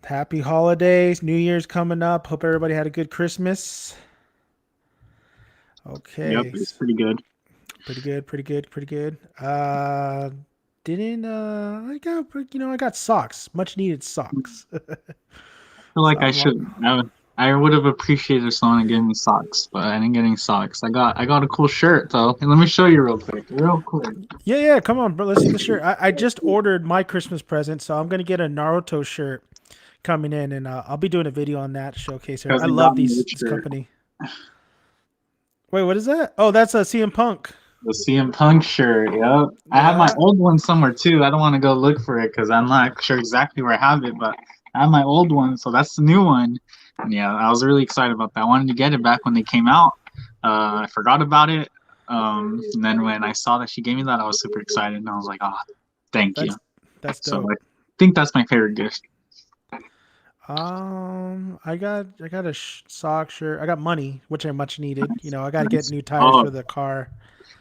Happy holidays. New Year's coming up. Hope everybody had a good Christmas. Yep, Okay. it's pretty good. Pretty good, pretty good, pretty good. Didn't I got socks. Much needed socks. I feel So like I I'm lo- should. I would have appreciated if someone had given me socks, but I didn't get any socks. I got a cool shirt though. And let me show you real quick. Real quick. Yeah, yeah, come on, bro. Let's see the shirt. I just ordered my Christmas present, so I'm gonna get a Naruto shirt coming in, and I'll be doing a video on that showcase here. I Cousin got love me these this this shirt. company. Wait, what is that? Oh, that's a CM Punk. The CM Punk shirt. Yep. I have my Yeah. old one somewhere too. I don't want to go look for it because I'm not sure exactly where I have it, but I have my old one, so that's the new one. And yeah, I was really excited about that. I wanted to get it back when they came out. I forgot about it. And then when I saw that she gave me that, I was super excited, and I was like, "Oh, thank you." That's So dope. I think that's my favorite gift. I got a sock shirt. I got money, which I much needed. I got to get Nice. new tires Oh, for the car.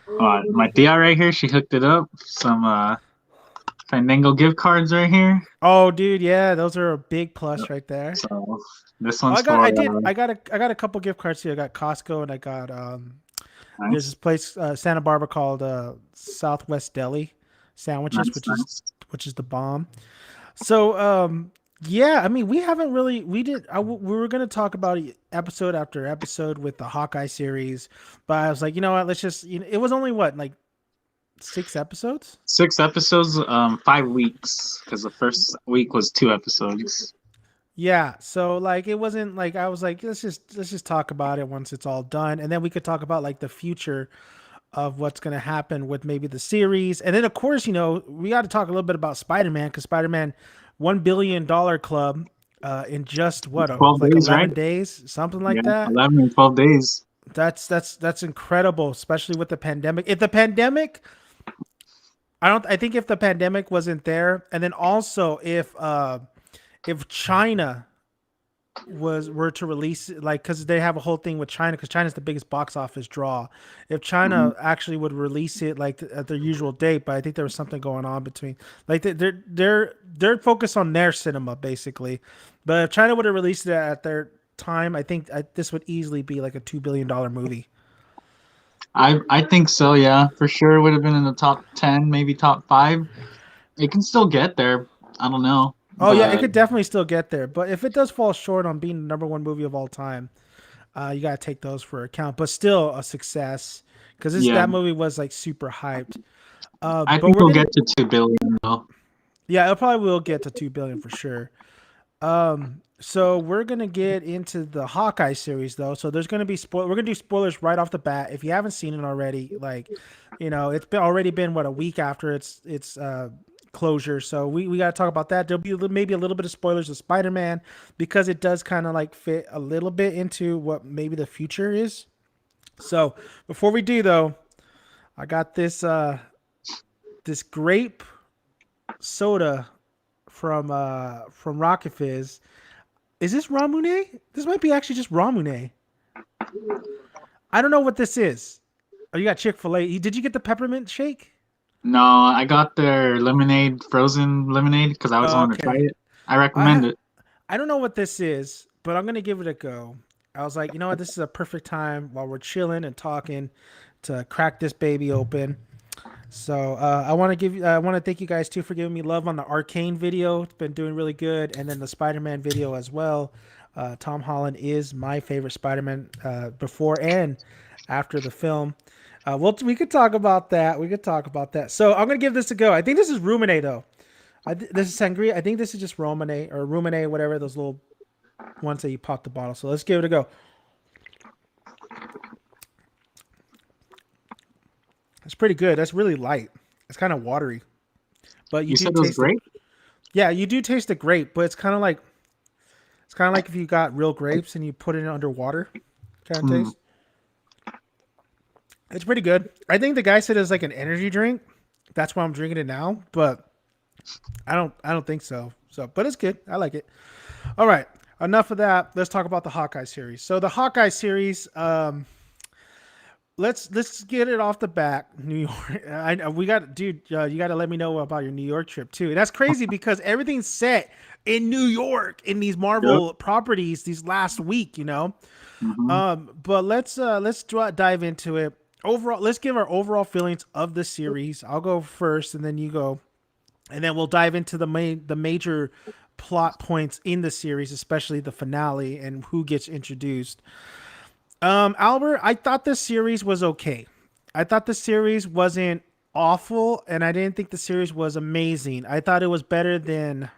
my tia right here, she hooked it up. Some Fandango gift cards right here. Oh, dude, yeah, those are a big plus right there. So this Oh, one's for I got a couple gift cards here. I got Costco and I got there's nice, this place Santa Barbara called Southwest Deli sandwiches, nice, which is nice. which is the bomb. So yeah, I mean we haven't really we did we were gonna talk about episode after episode with the Hawkeye series, but I was like, you know what, let's just it was only what like 6 episodes. 6 episodes, 5 weeks, because the first week was 2 episodes. Yeah, so like it wasn't like I was like let's just talk about it once it's all done, and then we could talk about like the future of what's going to happen with maybe the series, and then of course we got to talk a little bit about Spider-Man because Spider-Man $1 billion club in just what 12 like days, right? 11 days, something like Yeah, that. 11 and 12 days. That's incredible, especially with the pandemic. If the pandemic, I think if the pandemic wasn't there, and then also if China were to release it, like because they have a whole thing with China because China's the biggest box office draw. If Hmm. China actually would release it like at their usual date, but I think there was something going on between like they're focused on their cinema basically. But if China would have released it at their time, I think this would easily be like a $2 billion movie. I think so. Yeah, for sure. Would have been in the top 10, maybe top five. It can still get there. I don't know, Oh yeah, it but could definitely still get there. But if it does fall short on being the number one movie of all time, you gotta take those for account. But still a success because this yeah, that movie was like super hyped. I But think we're we'll gonna get to 2 billion though. yeah, it probably will get to 2 billion for sure. So we're gonna get into the Hawkeye series though. So there's gonna be we're gonna do spoilers right off the bat. If you haven't seen it already, like, it's been already been what a week after its closure. So we gotta talk about that. There'll be maybe a little bit of spoilers of Spider-Man because it does kind of like fit a little bit into what maybe the future is. So before we do though, I got this grape soda from Rocket Fizz. Is this Ramune? This might be actually just Ramune. I don't know what this is. Oh, you got Chick-fil-A. Did you get the peppermint shake? No, I got their lemonade, frozen lemonade, because I was Oh, wanting to try okay. it. I I recommend ha- it. I don't know what this is, but I'm gonna give it a go. I was like, you know what, this is a perfect time while we're chilling and talking to crack this baby open. So I want to thank you guys too for giving me love on the Arcane video. It's been doing really good, and then the Spider-Man video as well. Tom Holland is my favorite Spider-Man before and after the film. We could talk about that. We could talk about that. So I'm gonna give this a go. I think this is Rumine though. This is sangria. I think this is just Romane or Rumine, whatever those little ones that you pop the bottle. So let's give it a go. It's pretty good. That's really light. It's kind of watery, but you You do said it was taste it. great? Yeah, you do taste the grape, but it's kind of like if you got real grapes and you put it underwater, kind of Hmm. taste. It's pretty good. I think the guy said it's like an energy drink. That's why I'm drinking it now, but I don't think so. So, but it's good. I like it. All right, enough of that. Let's talk about the Hawkeye series. So the Hawkeye series, let's get it off the back. New York. We got, dude. You got to let me know about your New York trip too. That's crazy because everything's set in New York in these Yep. Marvel properties these last week. Hmm. But dive into it. Overall, let's give our overall feelings of the series. I'll go first, and then you go, and then we'll dive into the major plot points in the series, especially the finale and who gets introduced. Albert, I thought the series was okay. I thought the series wasn't awful, and I didn't think the series was amazing. I thought it was better than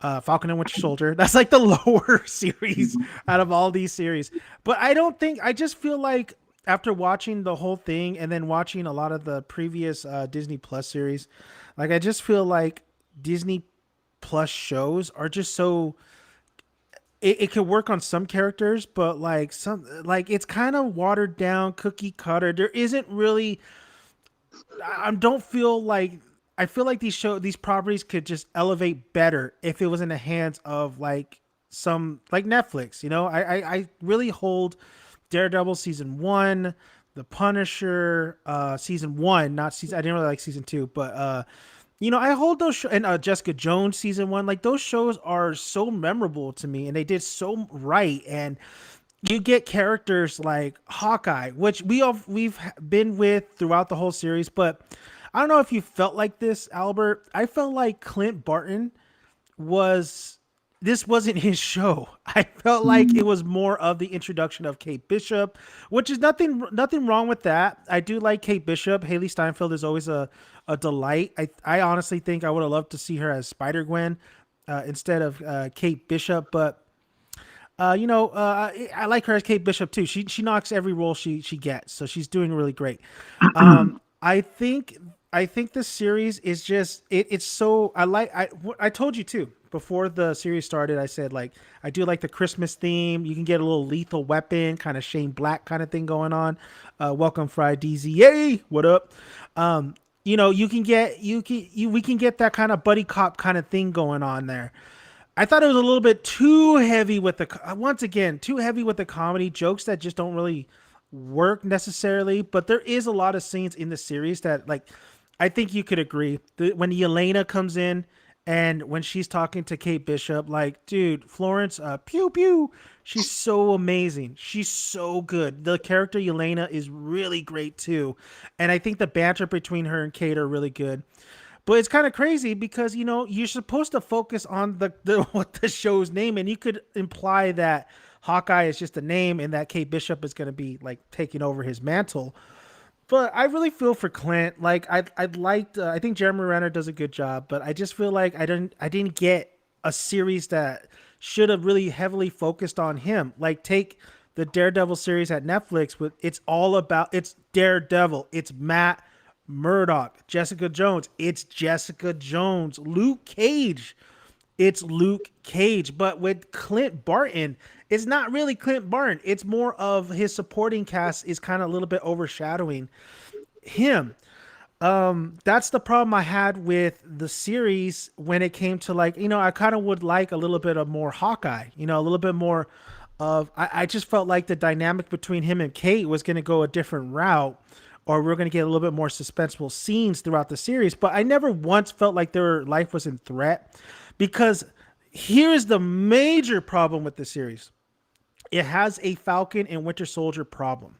Falcon and Winter Soldier. That's like the lower series out of all these series. But I don't think, I just feel like after watching the whole thing and then watching a lot of the previous Disney Plus series, like I just feel like Disney Plus shows are just so, it could work on some characters, but like some, like it's kind of watered down, cookie cutter. There isn't really, I don't feel like, I feel like these properties could just elevate better if it was in the hands of like some like Netflix. I really hold Daredevil season one, The Punisher season one, not season. I didn't really like season two, but I hold those and Jessica Jones season one. Like those shows are so memorable to me, and they did so right. And you get characters like Hawkeye, which we've been with throughout the whole series. But I don't know if you felt like this, Albert. I felt like Clint Barton was this wasn't his show. I felt like it was more of the introduction of Kate Bishop, which is nothing wrong with that. I do like Kate Bishop. Haley Steinfeld is always a delight. I honestly think I would have loved to see her as Spider Gwen instead of Kate Bishop, but I like her as Kate Bishop too. She knocks every role she gets, so she's doing really great. I think this series is just it's so I told you too before the series started. I said like I do like the Christmas theme. You can get a little Lethal Weapon kind of Shane Black kind of thing going on. Welcome Friday DZ, what up? You can get we can get that kind of buddy cop kind of thing going on there. I thought it was a little bit too heavy with the once again too heavy with the comedy jokes that just don't really work necessarily. But there is a lot of scenes in the series that like I think you could agree when Yelena comes in and when she's talking to Kate Bishop, like dude, Florence, pew pew, she's so amazing. She's so good. The character Yelena is really great too, and I think the banter between her and Kate are really good. But it's kind of crazy because you're supposed to focus on the what the show's name, and you could imply that Hawkeye is just a name, and that Kate Bishop is going to be like taking over his mantle. But I really feel for Clint. Like I'd liked. I think Jeremy Renner does a good job, but I just feel like I didn't get a series that should have really heavily focused on him. Like take the Daredevil series at Netflix with it's Daredevil. It's Matt Murdock, Jessica Jones. It's Jessica Jones. Luke Cage. It's Luke Cage. But with Clint Barton, it's not really Clint Barton. It's more of his supporting cast is kind of a little bit overshadowing him. That's the problem I had with the series when it came to like, I kind of would like a little bit of more Hawkeye, a little bit more of, I just felt like the dynamic between him and Kate was going to go a different route or we're going to get a little bit more suspenseful scenes throughout the series. But I never once felt like their life was in threat because here's the major problem with the series. It has a Falcon and Winter Soldier problem.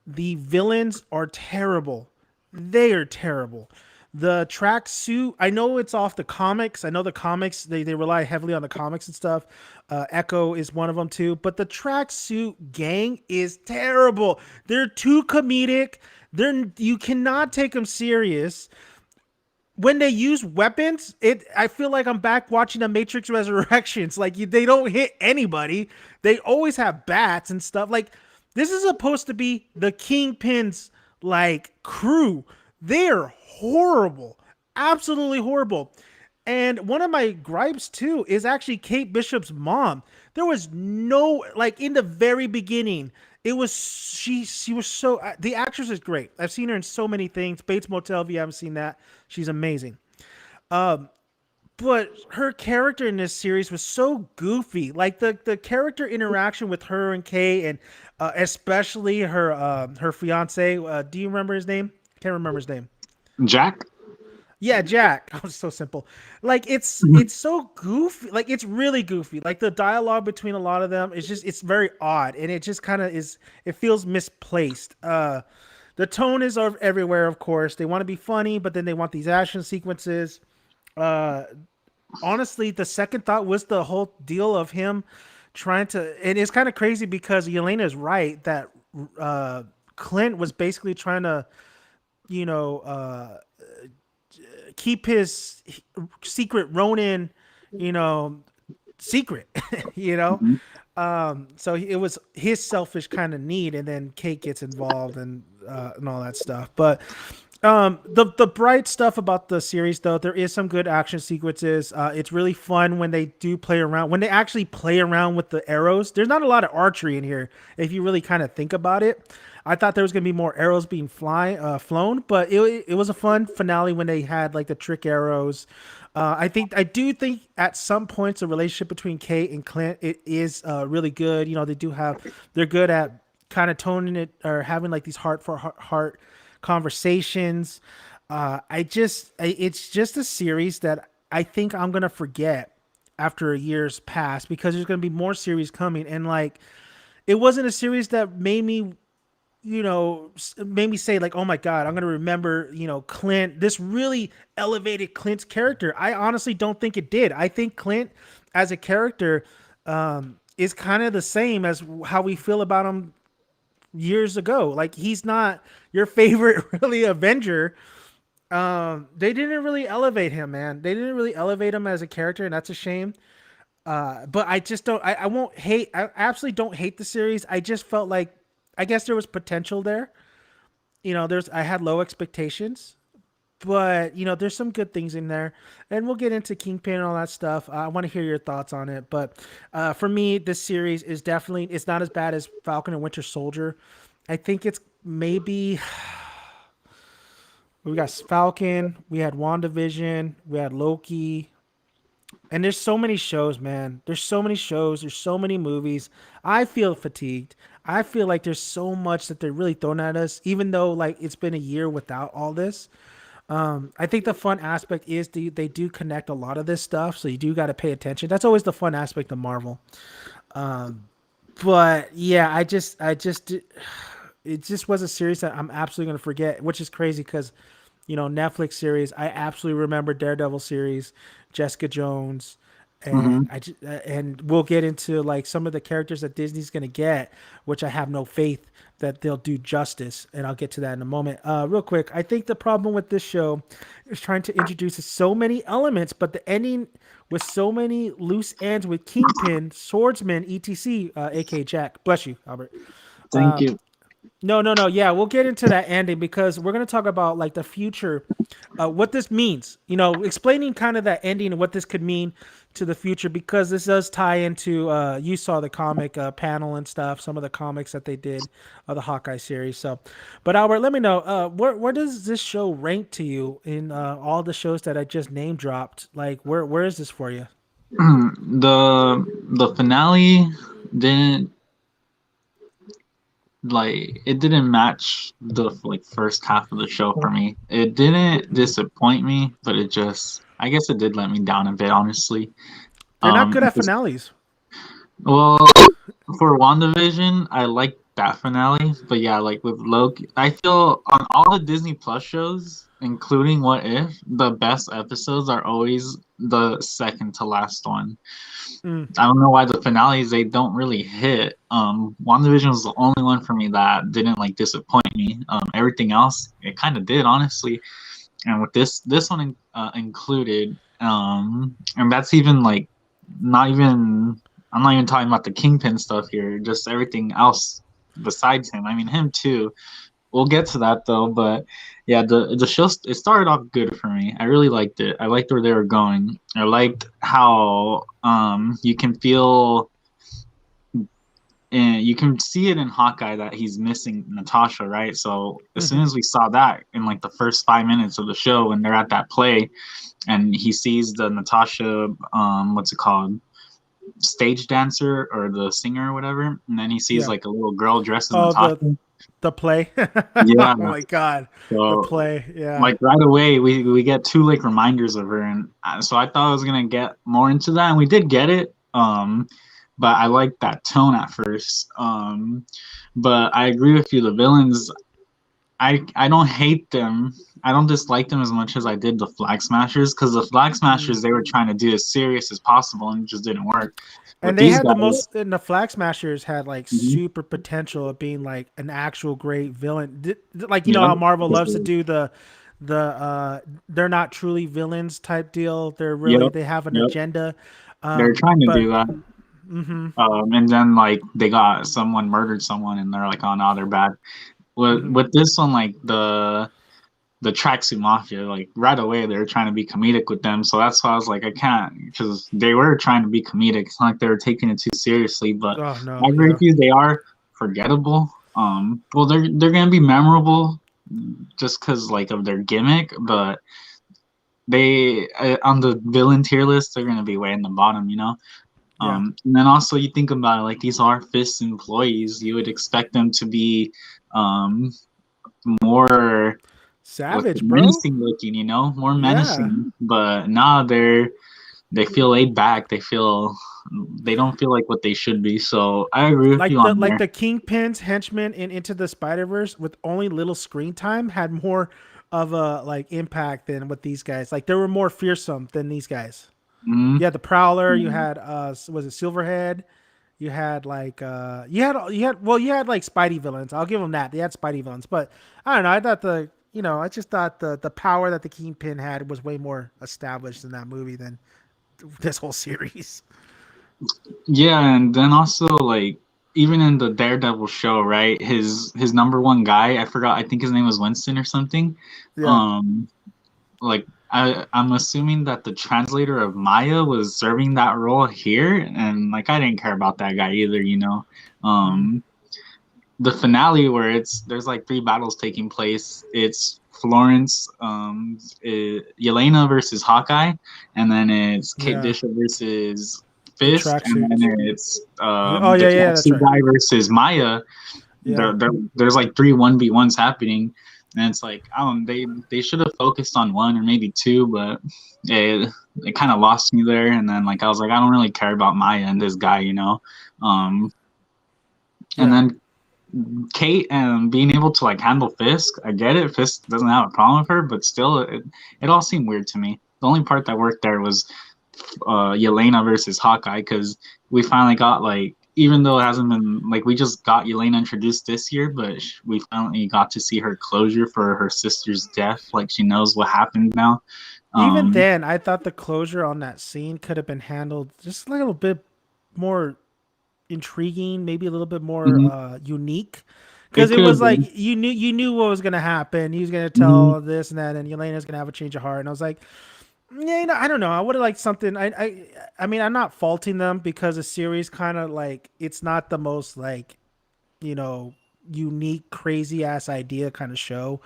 The villains are terrible. They are terrible. The tracksuit, I know it's off the comics. I know the comics, they rely heavily on the comics and stuff. Echo is one of them too. But the tracksuit gang is terrible. They're too comedic. You cannot take them serious. When they use weapons, I feel like I'm back watching the Matrix Resurrections. Like they don't hit anybody. They always have bats and stuff. Like this is supposed to be the Kingpin's like crew. They're horrible, absolutely horrible. And one of my gripes too is actually Kate Bishop's mom. There was no like in the very beginning. It was she was so the actress is great. I've seen her in so many things. Bates Motel, if you haven't seen that, she's amazing. but her character in this series was so goofy. Like the character interaction with her and Kay, and especially her fiance. Do you remember his name? Can't remember his name. Jack. Yeah, Jack. Oh, it's so simple. Like it's so goofy. Like it's really goofy. Like the dialogue between a lot of them is just it's very odd, and it just kind of is. It feels misplaced. The tone is of everywhere. Of course, they want to be funny, but then they want these action sequences. Uh, Honestly, the second thought was the whole deal of him trying to, and it's kind of crazy because Yelena is right that uh, Clint was basically trying to, you know, keep his secret Ronin, you know, secret, you know. Mhm. So it was his selfish kind of need, and then Kate gets involved and all that stuff. But the bright stuff about the series, though, there is some good action sequences. It's really fun when they do play around, when they actually play around with the arrows. There's not a lot of archery in here if you really kind of think about it. I thought there was gonna be more arrows being flown, but it was a fun finale when they had like the trick arrows. I do think at some points the relationship between Kate and Clint it is really good. You know, they're good at kind of toning it or having like these heart for heart conversations. It's just a series that I think I'm gonna forget after a year's pass because there's gonna be more series coming, and like it wasn't a series that made me made me say like, oh my god, I'm gonna remember, Clint. This really elevated Clint's character. I honestly don't think it did. I think Clint as a character is kind of the same as how we feel about him years ago. Like he's not your favorite really Avenger. They didn't really elevate him, man. They didn't really elevate him as a character, and that's a shame. But I just don't. I won't hate. I absolutely don't hate the series. I just felt like I guess there was potential there. I had low expectations, but there's some good things in there, and we'll get into Kingpin and all that stuff. I want to hear your thoughts on it, but for me, this series is definitely it's not as bad as Falcon and Winter Soldier. I think it's maybe we got Falcon, we had WandaVision, we had Loki, and there's so many shows, man. There's so many shows. There's so many movies. I feel fatigued. I feel like there's so much that they're really throwing at us, even though like it's been a year without all this. I think the fun aspect is they do connect a lot of this stuff, so you do got to pay attention. That's always the fun aspect of Marvel. But yeah, it just was a series that I'm absolutely gonna forget, which is crazy because Netflix series. I absolutely remember Daredevil series, Jessica Jones, Hmm. and we'll get into like some of the characters that Disney's gonna get, which I have no faith that they'll do justice, and I'll get to that in a moment. Real quick, I think the problem with this show is trying to introduce so many elements, but the ending with so many loose ends with Kingpin, Swordsman, etc. aka Jack. Bless you, Albert. Thank you. No, no, no. Yeah, we'll get into that ending because we're going to talk about like the future, what this means. Explaining kind of that ending and what this could mean to the future because this does tie into. You saw the comic panel and stuff, some of the comics that they did of the Hawkeye series. So, but Albert, let me know where does this show rank to you in all the shows that I just name dropped? Like, where is this for you? The finale didn't it didn't match the like first half of the show for me. It didn't disappoint me, but it just I guess it did let me down a bit, honestly. They're not good at Because, finales. well, for WandaVision, I like that finale, but yeah, like with Loki, I feel on all the Disney Plus shows, including What If, the best episodes are always the second to last one. Mm. I don't know why the finales they don't really hit. WandaVision was the only one for me that didn't like disappoint me. Everything else it kind of did, honestly. And with this one included, and that's even like not even. I'm not even talking about the Kingpin stuff here. Just everything else besides him. I mean him too. We'll get to that though, but yeah, the show it started off good for me. I really liked it. I liked where they were going. I liked how you can feel and you can see it in Hawkeye that he's missing Natasha, right? So as soon Mm-hmm. as we saw that in like the first 5 minutes of the show, when they're at that play, and he sees the Natasha, what's it called, stage dancer or the singer or whatever, and then he sees Yeah. like a little girl dressed as Oh, Natasha. the play. Yeah, Oh my god, the so play. Yeah. like right away we get two like reminders of her, and so I thought I was gonna get more into that, and we did get it. But I liked that tone at first. But I agree with you. The villains, I don't hate them. I don't dislike them as much as I did the Flag Smashers, because the Flag Mm. Smashers, they were trying to do as serious as possible and it just didn't work. With And they these had the guys, most, and the Flag Smashers had like mhm, super potential of being like an actual great villain. Like you know yep, how Marvel 'cause loves to do they're not truly villains type deal. They're really yep, they have an yep, agenda. they're trying to But do that. mm-hmm, And then like they got someone murdered someone, and they're like, oh no, they're bad. With mm-hmm. with this one, like the tracksuit mafia, like right away they were trying to be comedic with them. So that's why I was like, I can't, because they were trying to be comedic. It's not like they were taking it too seriously. But Oh I no, agree with yeah. you, they are forgettable. Well, they're gonna be memorable just because like of their gimmick, but they on the villain tier list, they're gonna be way in the bottom, you know. Yeah. And then also you think about it, like these are Fist employees. You would expect them to be um, more like Savage, bro. menacing looking, you know, more Yeah. menacing. But nah, they feel laid back. They don't feel like what they should be. So I agree with you on Like there. the Kingpin's henchmen in Into the Spider Verse with only little screen time had more of a like impact than what these guys like. They were more fearsome than these guys. Mm-hmm. You had the Prowler. You had was it Silverhead? You had like you had like Spidey villains. I'll give them that. They had Spidey villains, but I don't know. I thought I just thought the power that the Kingpin had was way more established in that movie than this whole series. Yeah, and then also like even in the Daredevil show, right? His number one guy, I forgot. I think his name was Winston or something. Yeah. Um, like I'm assuming that the translator of Maya was serving that role here, and like I didn't care about that guy either, you know. Mm-hmm. Um, the finale where there's like three battles taking place. It's Florence, Yelena versus Hawkeye, and then it's Kate Yeah. Bishop versus The Fist, and tracksuits. then it's Oh the yeah, yeah, that's tracksuit right. guy versus Maya. Yeah. There's like three 1v1s happening, and it's like they should have focused on one or maybe two, but it kind of lost me there. And then like I was like, I don't really care about Maya and this guy, you know. Um, and Yeah. then Kate and being able to like handle Fisk, I get it. Fisk doesn't have a problem with her, but still, it all seemed weird to me. The only part that worked there was Yelena versus Hawkeye, because we finally got like, even though it hasn't been like we just got Yelena introduced this year, but we finally got to see her closure for her sister's death. Like she knows what happened now. Even Um, then, I thought the closure on that scene could have been handled just a little bit more intriguing, maybe a little bit more mhm. unique. Because It it could have was like been. you knew what was gonna happen. He was gonna Mhm. tell this and that, and Elena's gonna have a change of heart. And I was like, yeah, I don't know. I would have liked something. I mean, I'm not faulting them because the series kind of like it's not the most like you know unique, crazy ass idea kind of show.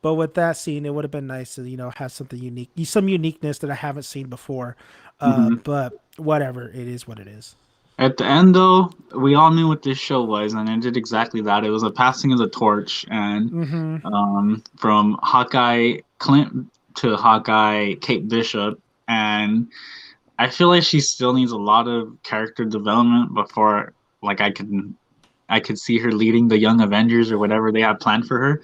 But with that scene, it would have been nice to have something unique, some uniqueness that I haven't seen before. Mhm. But whatever, it is what it is. At the end, though, we all knew what this show was, and it did exactly that. It was a passing of the torch, and Mm-hmm. from Hawkeye Clint to Hawkeye Kate Bishop, and I feel like she still needs a lot of character development before, like, I could see her leading the Young Avengers or whatever they have planned for her.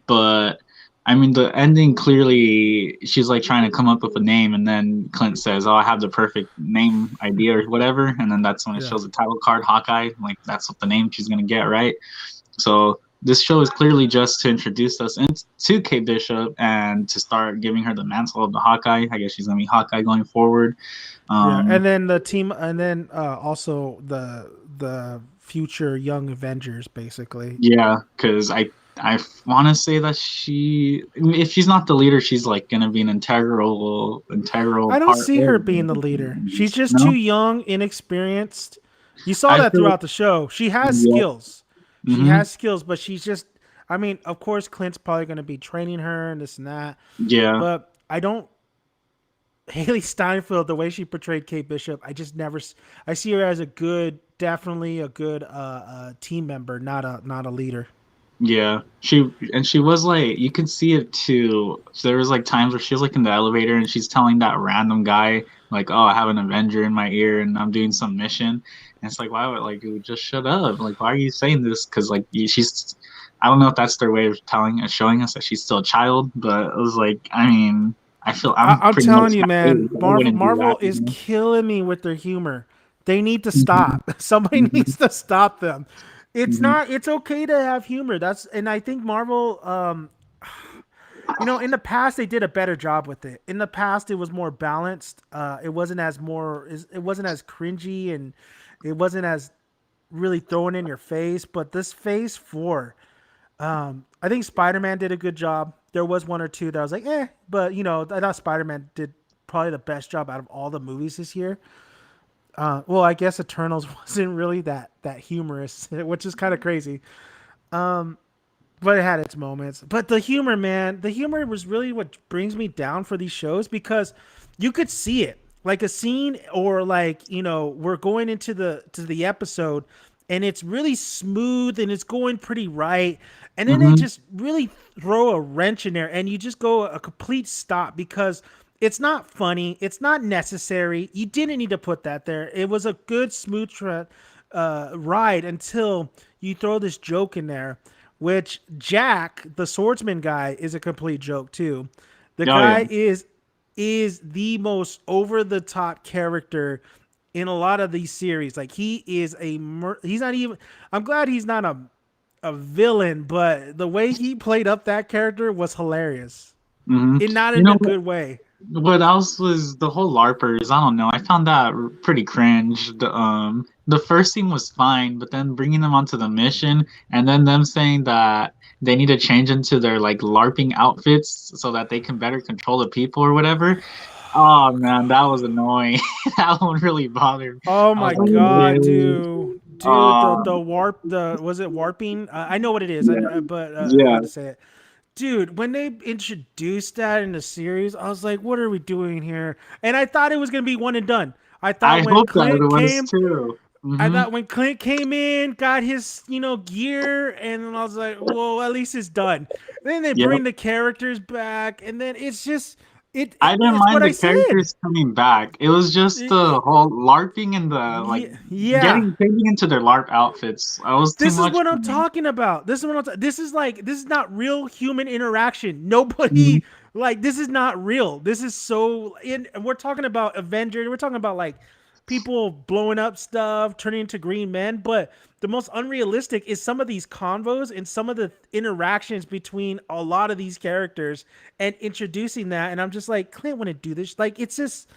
But I mean, the ending clearly, she's like trying to come up with a name, and then Clint says, "Oh, I have the perfect name idea or whatever," and then that's when it Yeah. shows the title card, Hawkeye. Like that's what the name she's gonna get, right? So this show is clearly just to introduce us into Kate Bishop and to start giving her the mantle of the Hawkeye. I guess she's gonna be Hawkeye going forward. Yeah, Um, and then the team, and then also the future Young Avengers, basically. Yeah, because I want to say that if she's not the leader, she's like gonna be an integral I don't part see of her the being the leader. She's Avengers. just too No. young, inexperienced, You saw I that feel throughout the show. She has yeah. skills. She Hmm. has skills, but she's just. I mean, of course, Clint's probably going to be training her and this and that. Yeah. But I don't. Haley Steinfeld, the way she portrayed Kate Bishop, I just never. I see her as a good, definitely a good team member, not a leader. Yeah, she was like you could see it too. So there was like times where she was like in the elevator and she's telling that random guy like, "Oh, I have an Avenger in my ear and I'm doing some mission." And it's like, why would like you just shut up? Like, why are you saying this? Because like she's, I don't know if that's their way of telling us, showing us that she's still a child. But it was like, I mean, I feel I'm I'm pretty much telling you, that age. man, I Marvel wouldn't do Marvel is that. killing me with their humor. They need to Mhm, stop. Somebody mhm, needs to stop them. It's mhm, not. It's okay to have humor. That's and I think Marvel. In the past they did a better job with it. In the past, it was more balanced. It wasn't as more. It wasn't as cringy and it wasn't as really thrown in your face. But this Phase Four, I think Spider Man did a good job. There was one or two that I was like, but I thought Spider Man did probably the best job out of all the movies this year. Well, I guess Eternals wasn't really that humorous, which is kind of crazy. But it had its moments. But the humor, man, the humor was really what brings me down for these shows because you could see it, like a scene, or like we're going into the episode, and it's really smooth and it's going pretty right, and then they mhm. just really throw a wrench in there, and you just go a complete stop because it's not funny, it's not necessary. You didn't need to put that there. It was a good smooth ride until you throw this joke in there, which Jack, the swordsman guy, is a complete joke too. The Oh yeah. guy is the most over the top character in a lot of these series. Like he is he's not even. I'm glad he's not a villain, but the way he played up that character was hilarious, Hmm. and not You in know a good way. what else was the whole LARPers? I don't know. I found that pretty cringe. The first scene was fine, but then bringing them onto the mission and then them saying that they need to change into their like LARPing outfits so that they can better control the people or whatever. Oh man, that was annoying. That one really bothered me. Oh I was my like, god, really? dude, the Uh, the warp, the was it warping? I know what it is. yeah, But how yeah, to say it? Dude, when they introduced that in the series, I was like, what are we doing here? And I thought it was gonna be one and done. I thought I when hope that it Clint was came, too. I Hmm. thought when Clint came in, got his, gear, and I was like, well, at least it's done. Then they Yep. bring the characters back, and then it's just I didn't it's what mind I the said. characters coming back. It was just the whole LARPing and the like Yeah, yeah. getting changing into their LARP outfits. That was too This is much what for I'm me. talking about. This is like this is not real human interaction. Mhm. Nobody like this is not real. This is so in we're talking about Avengers. We're talking about like people blowing up stuff, turning into green men, but the most unrealistic is some of these convos and some of the interactions between a lot of these characters and introducing that, and I'm just like Clint wouldn't do this. Like it's just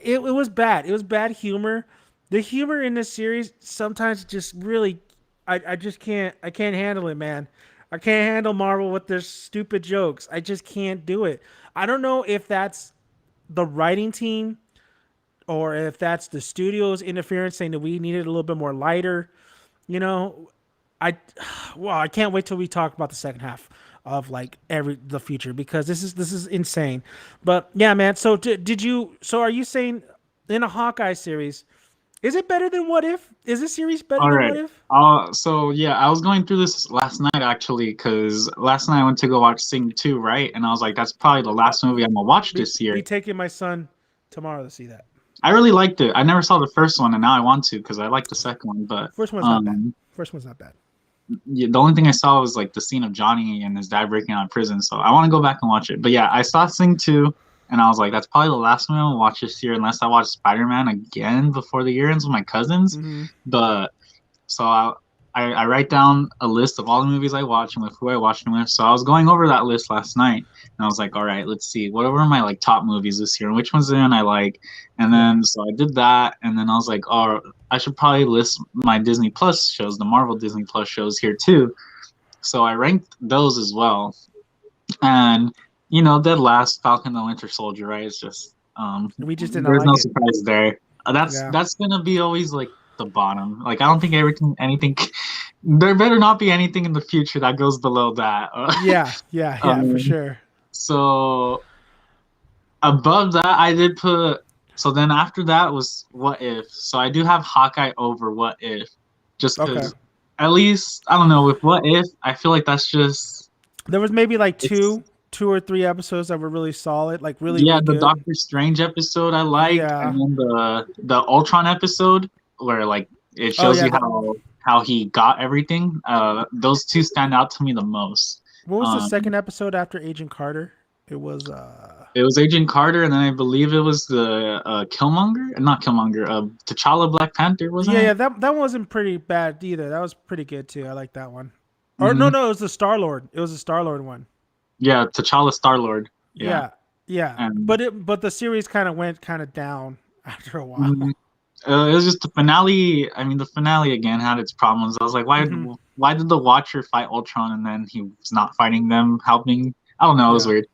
it was bad. It was bad humor. The humor in this series sometimes just really I just can't handle it, man. I can't handle Marvel with their stupid jokes. I just can't do it. I don't know if that's the writing team or if that's the studio's interference saying that we needed a little bit more lighter. You know, I well, I can't wait till we talk about the second half of like the future because this is insane. But yeah, man. So did you? So are you saying in a Hawkeye series, is it better than What If? Is this series better All than right. What If? So yeah, I was going through this last night actually, because last night I went to go watch Sing 2, right? And I was like, that's probably the Uh, last movie I'm gonna watch be this be year. taking my son tomorrow to see that. I really liked it. I never saw the first one, and now I want to because I like the second one. But First one's not bad. um, First one's not bad. yeah, the only thing I saw was like the scene of Johnny and his dad breaking out of prison. So I want to go back and watch it. But yeah, I saw Sing 2, and I was like, that's probably the last one I'll watch this year, unless I watch Spider Man again before the year ends with my cousins. Mm-hmm. But so I write down a list of all the movies I watch and with who I watched them with. So I was going over that list last night, and I was like, all right, let's see, what were my like top movies this year and which ones I like. And Yeah. then so I did that, and then I was like, oh, I should probably list my Disney Plus shows, the Marvel Disney Plus shows here too. So I ranked those as well. And dead last, Falcon the Winter Soldier, right? It's just We just did not there's no like it. surprise there. That's Yeah. that's gonna be always like the bottom. Like I don't think anything. There better not be anything in the future that goes below that. Yeah, yeah, yeah, for Um, sure. so above that, I did put. So then after that was What If. So I do have Hawkeye over What If, just Okay. because. At least I don't know with What If. I feel like that's just There was maybe like it's two or three episodes that were really solid, like really, yeah, really the good. Doctor Strange episode I liked, and Yeah. then the Ultron episode where like it Oh shows yeah. you how he got everything. Those two stand out to me the most. What was the Um, second episode after Agent Carter? It was it was Agent Carter, and then I believe it was the Killmonger, not Killmonger, T'Challa Black Panther, wasn't yeah, yeah, it? that wasn't pretty bad either. That was pretty good too. I like that one. Or no, Hmm. no, it was the Star Lord. It was the Star Lord one. Yeah, T'Challa Star Lord. Yeah, Yeah, yeah. and But the series kind of went kind of down after a mhm. while. It was just the finale. I mean, the finale again had its problems. I was like, Hmm. why did the Watcher fight Ultron and then he was not fighting them, helping? I don't know. It was Yeah, weird.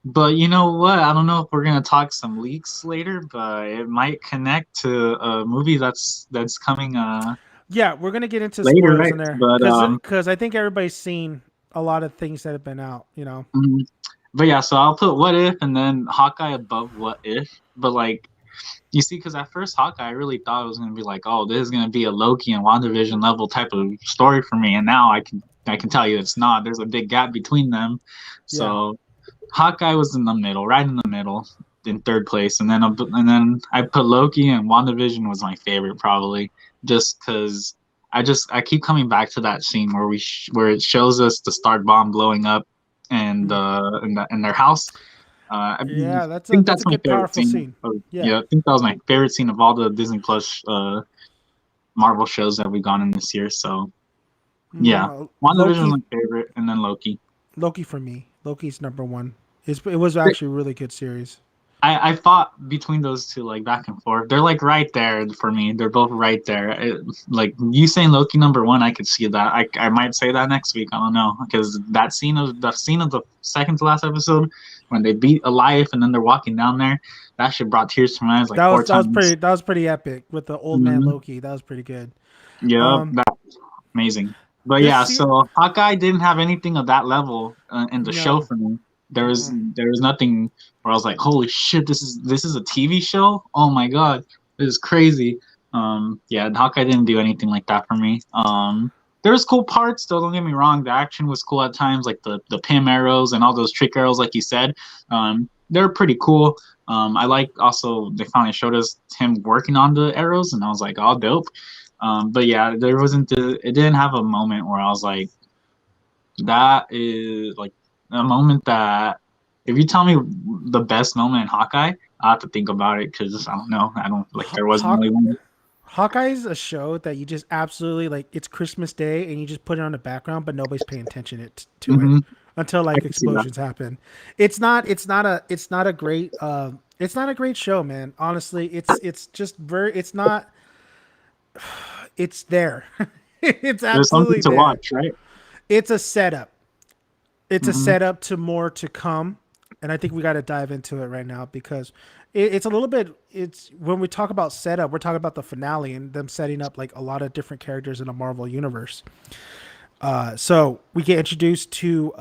But you know what? I don't know if we're gonna talk some leaks later, but it might connect to a movie that's coming yeah. We're gonna get into later, spoilers right? in there But because I think everybody's seen a lot of things that have been out. You know. mhm. But yeah, so I'll put What If and then Hawkeye above What If. But like you see, because at first Hawkeye, I really thought it was gonna be like, oh, this is gonna be a Loki and WandaVision level type of story for me, and now I can tell you it's not. There's a big gap between them. Yeah. So Hawkeye was in the middle, right in the middle, in third place, and then I put Loki and WandaVision was my favorite probably, just because I keep coming back to that scene where where it shows us the Stark bomb blowing up and Mm. in their house. I Yeah, think that's a that's my good favorite powerful scene. scene. Yeah. Yeah, I think that was my favorite scene of all the Disney Plus Marvel shows that we've gone in this year. So yeah, WandaVision was Loki my favorite, and then Loki. Loki for me. Loki's number one. It was actually a really good series. I fought between those two like back and forth. They're like right there for me. They're both right there. Like you saying Loki number one, I could see that. I might say that next week. I don't know because that scene of the second to last episode when they beat Elias and then they're walking down there, that shit brought tears to my eyes like four times. That was pretty epic with the old man Hmm. Loki. That was pretty good. Yep, Um, that's amazing. But this yeah, se- so Hawkeye didn't have anything of that level in the show no. for me. There was Mm-mm. there was nothing where I was like, holy shit, this is a TV show. Oh my god, this is crazy. Yeah, Hawkeye didn't do anything like that for me. There was cool parts, though. Don't get me wrong. The action was cool at times, like the Pym arrows and all those trick arrows, like you said. They're pretty cool. I like also they finally showed us him working on the arrows, and I was like, oh, dope. But yeah, it didn't have a moment where I was like, that is like a moment that if you tell me the best moment in Hawkeye, I have to think about it because I don't know. I don't like there wasn't Hawk really one. Hawkeye's a show that you just absolutely like. It's Christmas Day and you just put it on the background, but nobody's paying attention to it Hmm. until I like can see that. explosions happen. It's not a great show, man. Honestly, it's just very. It's not. It's there. It's There's something absolutely to there. watch, right? It's a setup. It's a Hmm. setup to more to come, and I think we got to dive into it right now because it's a little bit. It's when we talk about setup, we're talking about the finale and them setting up like a lot of different characters in a Marvel universe. So we get introduced to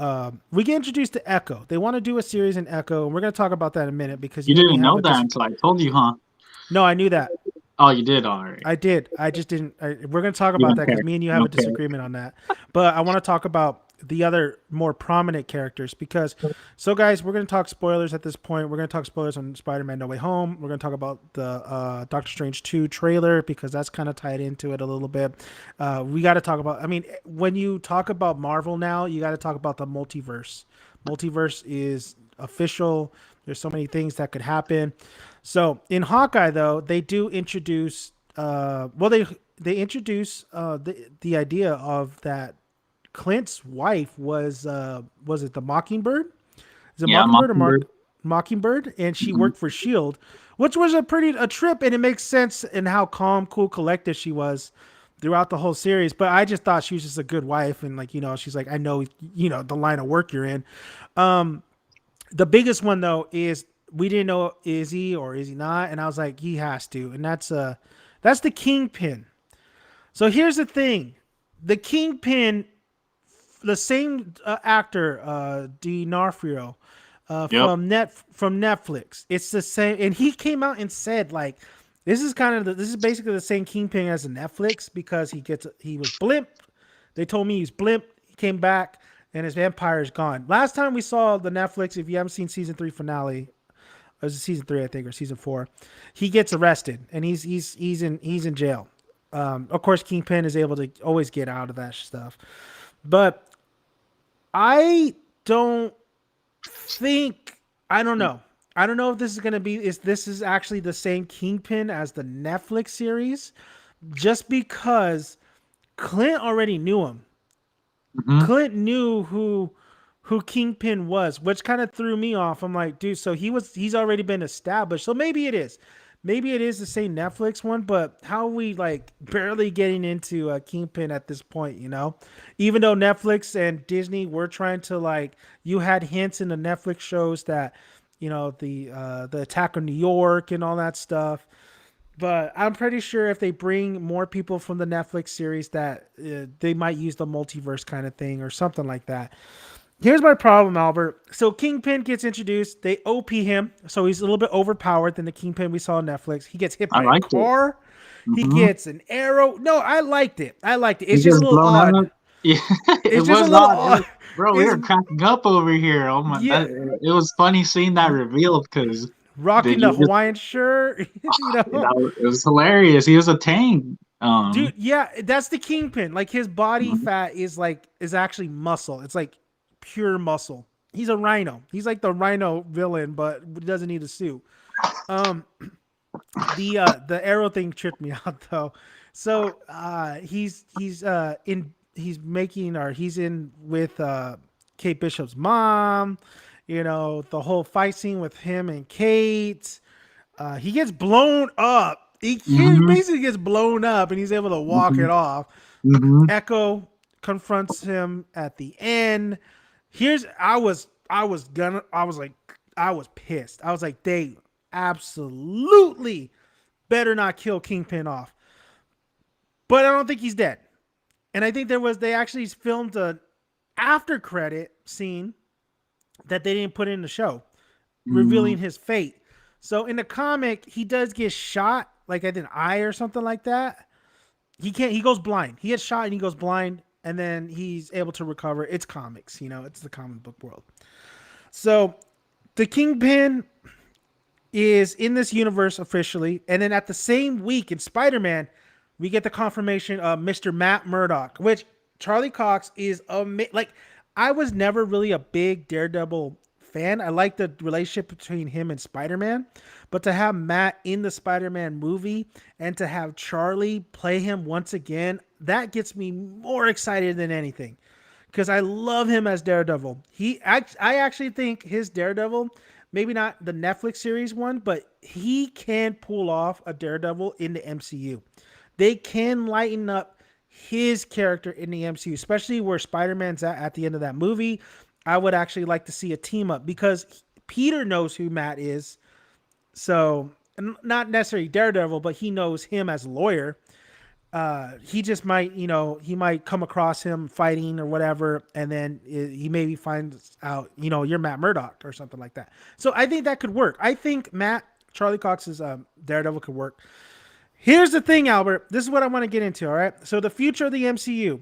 Echo. They want to do a series in Echo, and we're going to talk about that in a minute because You you and me didn't have know a that dis. until I told you, huh? No, I knew that. Oh, you did. All right. I did. I just didn't. We're going to talk You about don't that care. because me and you You have a don't care. disagreement on that. But I want to talk about the other more prominent characters because, so guys, we're going to talk spoilers at this point. We're going to talk spoilers on Spider-Man: No Way Home. We're going to talk about the Doctor Strange 2 trailer because that's kind of tied into it a little bit. We got to talk about. I mean, when you talk about Marvel now, you got to talk about the multiverse. Multiverse is official. There's so many things that could happen. So in Hawkeye, though, they do introduce. They introduce the idea of that Clint's wife was it the Mockingbird? Is it Yeah, Mockingbird or Mockingbird. Mockingbird? And she Hmm. worked for Shield, which was a trip, and it makes sense in how calm, cool, collected she was throughout the whole series. But I just thought she was just a good wife, and like she's like, I know the line of work you're in. The biggest one though is we didn't know is he or is he not, and I was like, he has to, and that's That's the Kingpin. So here's the thing: the Kingpin, the same actor, D'Onofrio, Yep. from Netflix. It's the same, and he came out and said like, this is basically the same Kingpin as a Netflix because he was blimp. They told me he was blimp. He came back and his vampire is gone. Last time we saw the Netflix, if you haven't seen season 3 finale, it was season 3 I think or season 4, he gets arrested and he's in jail. Of course, Kingpin is able to always get out of that stuff, but I don't think I don't know. I don't know if this is gonna be is this is actually the same Kingpin as the Netflix series, just because Clint already knew him. Hmm. Clint knew who Kingpin was, which kind of threw me off. I'm like, dude, so he's already been established. So maybe it is. Maybe it is the same Netflix one, but how are we like barely getting into Kingpin at this point, you know? Even though Netflix and Disney were trying to like you had hints in the Netflix shows that, the Attack on New York and all that stuff. But I'm pretty sure if they bring more people from the Netflix series, that they might use the multiverse kind of thing or something like that. Here's my problem, Albert. So Kingpin gets introduced. They OP him, so he's a little bit overpowered than the Kingpin we saw on Netflix. He gets hit I by a liked it. car. He Hmm. gets an arrow. No, I liked it. I liked it. He It's just a gets little blown odd. up. Yeah, it It's just a was little odd. It odd. was, bro, we It's were cracking up over here. Oh my, yeah, it was funny seeing that reveal because did rocking the you just? Hawaiian shirt. It was hilarious. He was a tank. Dude, yeah, that's the Kingpin. Like his body Mhm. fat is actually muscle. It's like pure muscle. He's a rhino. He's like the rhino villain, but he doesn't need a suit. Um, the arrow thing tripped me out though. So he's making or he's in with Kate Bishop's mom. The whole fight scene with him and Kate. He gets blown up. He Mhm. basically gets blown up, and he's able to walk Mhm. it off. Mhm. Echo confronts him at the end. Here's I was pissed. I was like, they absolutely better not kill Kingpin off. But I don't think he's dead. And I think they actually filmed a after credit scene that they didn't put in the show, revealing Mhm. his fate. So in the comic, he does get shot, like at an eye or something like that. He goes blind. He gets shot and he goes blind, and then he's able to recover. It's comics, it's the comic book world. So the Kingpin is in this universe officially, and then at the same week in Spider-Man, we get the confirmation of Mr. Matt Murdock, which Charlie Cox is like. I was never really a big Daredevil fan. I like the relationship between him and Spider-Man, but to have Matt in the Spider-Man movie and to have Charlie play him once again, that gets me more excited than anything because I love him as Daredevil. I actually think his Daredevil, maybe not the Netflix series one, but he can pull off a Daredevil in the MCU. They can lighten up his character in the MCU, especially where Spider-Man's at the end of that movie. I would actually like to see a team up because Peter knows who Matt is. So, not necessarily Daredevil, but he knows him as a lawyer. He just might, he might come across him fighting or whatever, and then he maybe finds out, you're Matt Murdock or something like that. So I think that could work. I think Charlie Cox's Daredevil could work. Here's the thing, Albert. This is what I want to get into. All right. So the future of the MCU.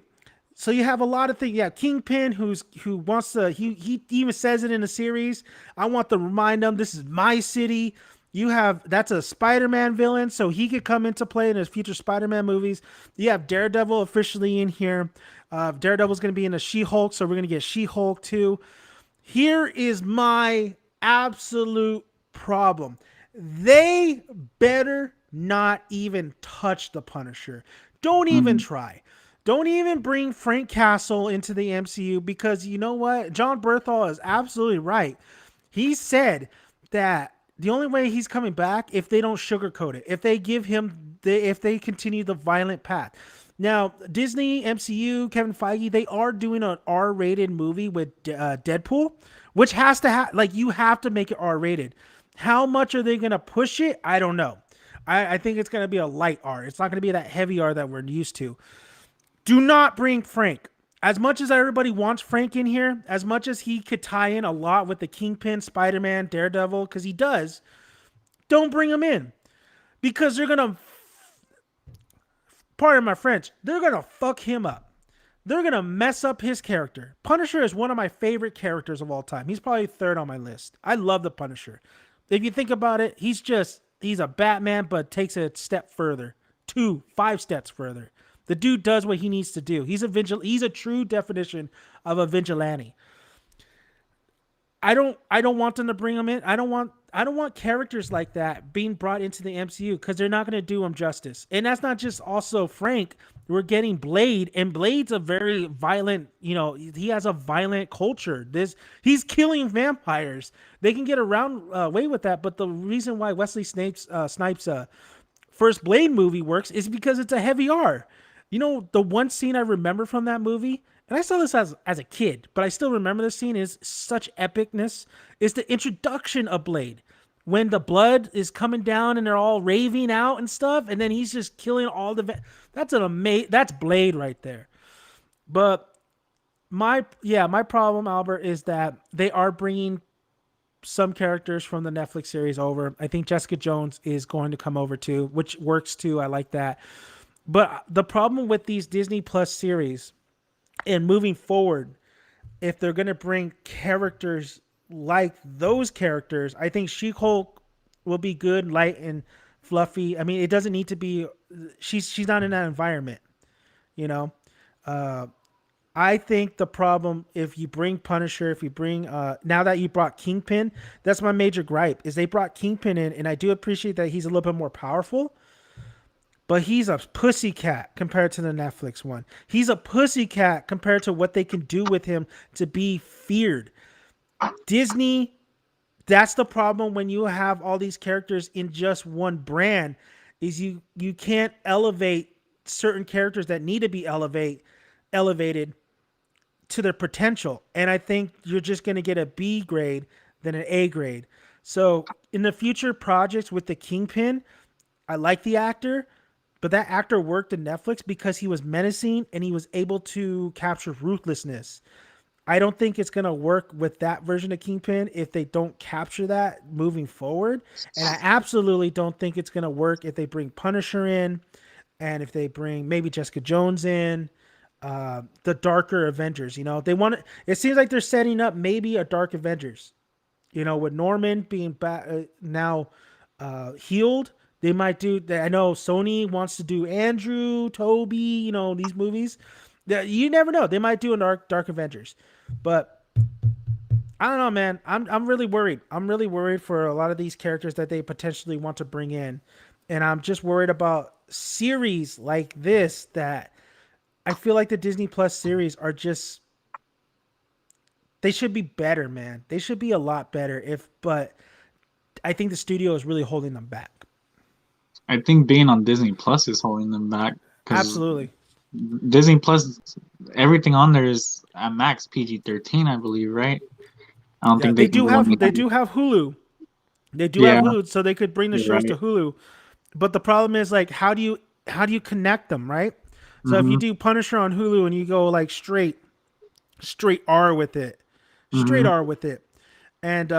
So you have a lot of things. Yeah, Kingpin, who wants to. He even says it in the series. I want to remind them this is my city. You have that's a Spider-Man villain, so he could come into play in his future Spider-Man movies. You have Daredevil officially in here. Daredevil's going to be in a She-Hulk, so we're going to get She-Hulk too. Here is my absolute problem. They better not even touch the Punisher. Don't even Mhm. try. Don't even bring Frank Castle into the MCU because you know what? John Berthal is absolutely right. He said that the only way he's coming back if they don't sugarcoat it, if they give him, if they continue the violent path. Now, Disney, MCU, Kevin Feige, they are doing an R-rated movie with Deadpool, which has to have, like, you have to make it R-rated. How much are they going to push it? I don't know. I think it's gonna be a light R. It's not gonna be that heavy R that we're used to. Do not bring Frank. As much as everybody wants Frank in here, as much as he could tie in a lot with the Kingpin, Spider Man, Daredevil, because he does, don't bring him in because they're gonna, pardon my French, they're gonna fuck him up. They're gonna mess up his character. Punisher is one of my favorite characters of all time. He's probably third on my list. I love the Punisher. If you think about it, he's a Batman, but takes it a step further, 5 steps further. The dude does what he needs to do. He's a true definition of a vigilante. I don't want them to bring him in. I don't want characters like that being brought into the MCU because they're not going to do him justice. And that's not just also Frank. We're getting Blade, and Blade's a very violent. He has a violent culture. He's killing vampires. They can get around way with that, but the reason why Wesley Snipes' first Blade movie works is because it's a heavy R. The one scene I remember from that movie, and I saw this as a kid, but I still remember this scene, is such epicness, is the introduction of Blade. When the blood is coming down and they're all raving out and stuff, and then he's just killing all the... That's Blade right there. But my problem, Albert, is that they are bringing some characters from the Netflix series over. I think Jessica Jones is going to come over too, which works too. I like that. But the problem with these Disney Plus series and moving forward, if they're going to bring characters like those characters, I think She-Hulk will be good, light and fluffy. I mean, it doesn't need to be. She's not in that environment, you know. I think the problem, if you bring Punisher, if you bring now that you brought Kingpin, that's my major gripe, is they brought Kingpin in, and I do appreciate that he's a little bit more powerful. But he's a pussycat compared to the Netflix one. He's a pussycat compared to what they can do with him to be feared. Disney, that's the problem when you have all these characters in just one brand, is you can't elevate certain characters that need to be elevated to their potential. And I think you're just going to get a B grade than an A grade. So in the future projects with the Kingpin, I like the actor. But that actor worked in Netflix because he was menacing and he was able to capture ruthlessness. I don't think it's going to work with that version of Kingpin if they don't capture that moving forward. And I absolutely don't think it's going to work if they bring Punisher in and if they bring maybe Jessica Jones in, the darker Avengers. It seems like they're setting up maybe a dark Avengers, with Norman being now healed. They might do. I know Sony wants to do Andrew, Toby, these movies. You never know. They might do a Dark Avengers, but I don't know, man. I'm really worried. I'm really worried for a lot of these characters that they potentially want to bring in, and I'm just worried about series like this that I feel like the Disney Plus series are just. They should be better, man. They should be a lot better. But I think the studio is really holding them back. I think being on Disney Plus is holding them back. Absolutely. Disney Plus, everything on there is at max PG-13, I believe, right? I don't think they do have Hulu. They do have Hulu, so they could bring the shows to Hulu. But the problem is, like, how do you connect them, right? So if you do Punisher on Hulu and you go like straight R with it, and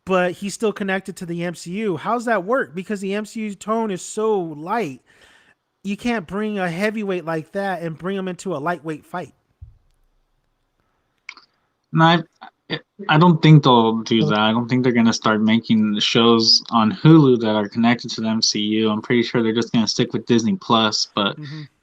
but he's still connected to the MCU. How's that work? Because the MCU tone is so light. You can't bring a heavyweight like that and bring him into a lightweight fight. No, I don't think they'll do that. I don't think they're going to start making the shows on Hulu that are connected to the MCU. I'm pretty sure they're just going to stick with Disney Plus. But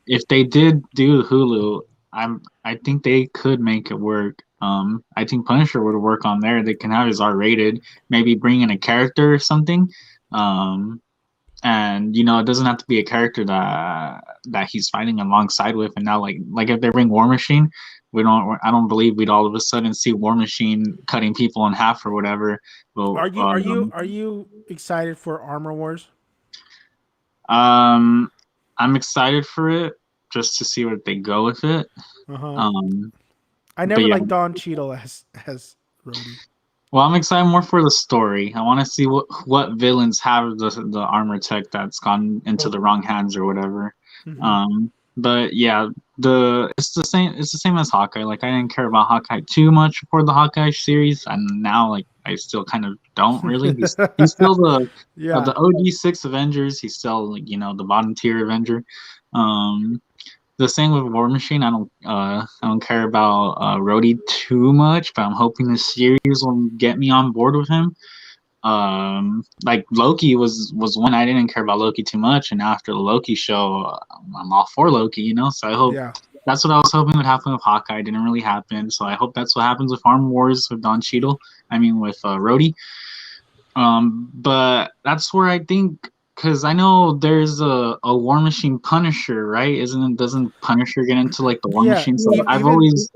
if they did do Hulu, I think they could make it work. I think Punisher would work on there. They can have his R-rated, maybe bring in a character or something. And it doesn't have to be a character that he's fighting alongside with. And now, like if they bring War Machine, I don't believe we'd all of a sudden see War Machine cutting people in half or whatever. Well, are you excited for Armor Wars? I'm excited for it just to see where they go with it. I never liked Don Cheadle as Rhodey. Well, I'm excited more for the story. I want to see what villains have the armor tech that's gone into the wrong hands or whatever. Hmm. But yeah, the it's the same. It's the same as Hawkeye. Like I didn't care about Hawkeye too much for the Hawkeye series, and now like I still kind of don't really. He's still the of Yeah. the OG six Avengers. He's still like the bottom tier Avenger. Um, the same with War Machine. I don't care about Rhodey too much, but I'm hoping the series will get me on board with him. Like Loki was one I didn't care about Loki too much, and after the Loki show, I'm all for Loki. So I hope Yeah. that's what I was hoping would happen with Hawkeye. It didn't really happen, so I hope that's what happens with Armor Wars with Don Cheadle. I mean with Rhodey. But that's where I think because I know there's a War Machine Punisher, right? Isn't it? Doesn't Punisher get into like the War Yeah. Machine? So I've Even always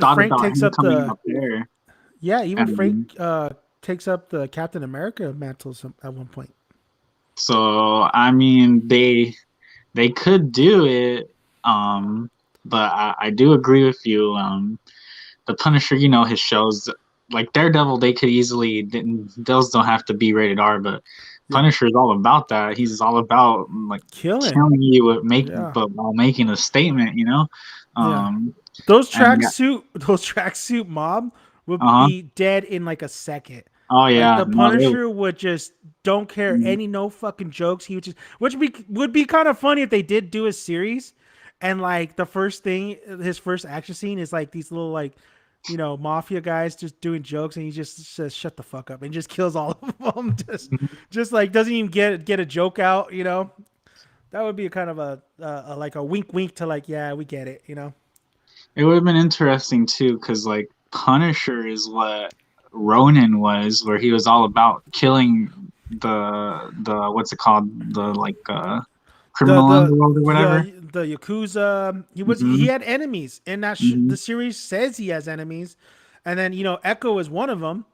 thought Frank about takes him up coming the up there. yeah. Even Frank And takes up the Captain America mantle at one point. so I mean they could do it. But I do agree with you. The Punisher, his shows like Daredevil, they could easily didn't those don't have to be rated R, but Yeah. Punisher is all about that. He's all about like Killing. killing you with making Yeah. but while making a statement. Yeah. Um Those and tracksuit mob would uh-huh. be dead in like a second. Oh Like yeah, the no, they Punisher would just don't care mm, any no fucking jokes. He would just which would be kind of funny if they did do a series, and like the first thing his first action scene is like these little like mafia guys just doing jokes, and he just says shut the fuck up and just kills all of them. Just like doesn't even get a joke out. That would be a kind of a like a wink wink to like yeah we get it. it would have been interesting too, because like Punisher is what Ronin was, where he was all about killing the what's it called, the like the criminal the underworld or whatever. the yakuza. He Hmm. had enemies, and Hmm. the series says he has enemies, and then Echo is one of them.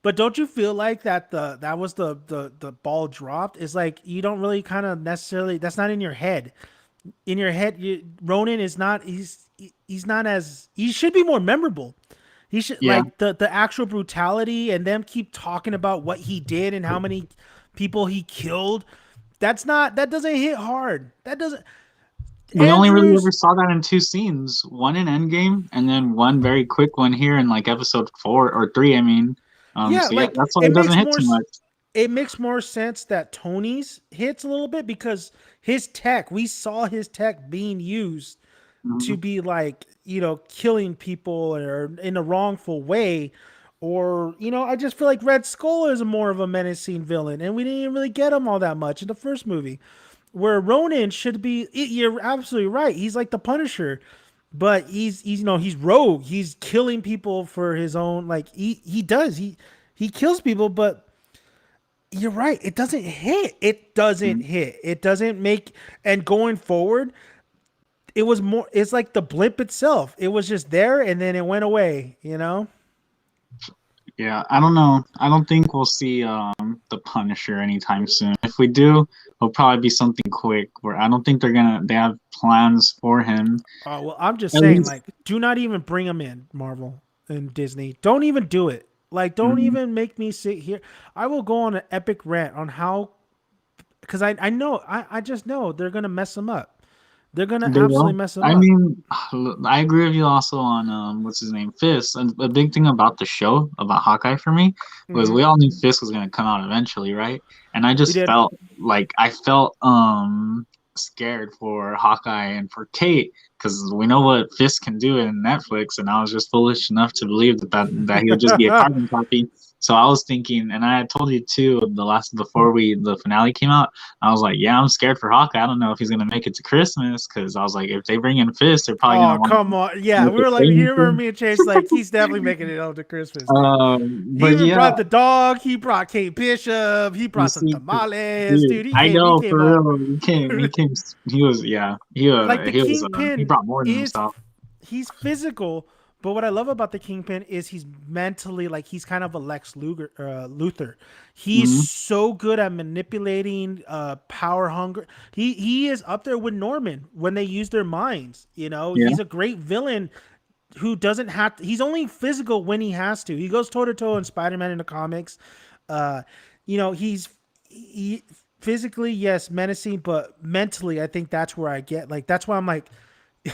But don't you feel like that was the ball dropped? Is like you don't really kind of necessarily that's not in your head. In your head, Ronan is not. He's not as he should be more memorable. He should Yeah. like the actual brutality and them keep talking about what he did and how many people he killed. That doesn't hit hard. That doesn't. We only really ever Andrews, saw that in two scenes, one in Endgame and then one very quick one here in like episode 4 or 3. I mean, yeah, so yeah, like that's why it doesn't hit too much. it makes more sense that Tony's hits a little bit because his tech, we saw his tech being used Hmm. to be like, killing people or in a wrongful way. Or, I just feel like Red Skull is more of a menacing villain, and we didn't even really get him all that much in the first movie. Where Ronin should be, you're absolutely right. He's like the Punisher, but he's he's rogue. He's killing people for his own. Like he does. He kills people, but you're right. It doesn't hit. It doesn't hit. It doesn't make. And going forward, it was more. It's like the blimp itself. It was just there, and then it went away. Yeah, I don't know. I don't think we'll see the Punisher anytime soon. If we do, it'll probably be something quick. Where I don't think they have plans for him. Well, I'm just At saying, least. like, do not even bring him in, Marvel and Disney. Don't even do it. Like, don't Mhm. even make me sit here. I will go on an epic rant on how, because I know, I just know they're gonna mess him up. They're gonna They absolutely will. mess him I up. mean, I agree with you also on what's his name, Fist. And a big thing about the show about Hawkeye for me was Hmm. we all knew Fist was gonna come out eventually, right? And I We just did. felt like I felt scared for Hawkeye and for Kate because we know what Fist can do in Netflix, and I was just foolish enough to believe that he would just be a carbon copy. So I was thinking, and I had told you too, before the finale came out. I was like, yeah, I'm scared for Hawkeye. I don't know if he's gonna make it to Christmas because I was like, if they bring in Fist, they're probably gonna Oh, want come to on. Yeah, make we a were like, you statement for remember him. me and Chase, like, he's definitely making it home to Christmas, dude. He But even yeah, brought the dog. He brought Kate Bishop. He you brought some see, tamales, dude, dude. I He know came for up. real. He was, yeah, Like the he Kingpin brought more than is himself. he's physical, but what I love about the Kingpin is he's mentally like he's kind of a Luthor. He's Hmm. so good at manipulating power hunger. He is up there with Norman when they use their minds. Yeah, He's a great villain who doesn't have to, he's only physical when he has to. He goes toe to toe in Spider-Man in the comics. Uh, he physically, yes, menacing, but mentally, I think that's where I get like, that's why I'm like,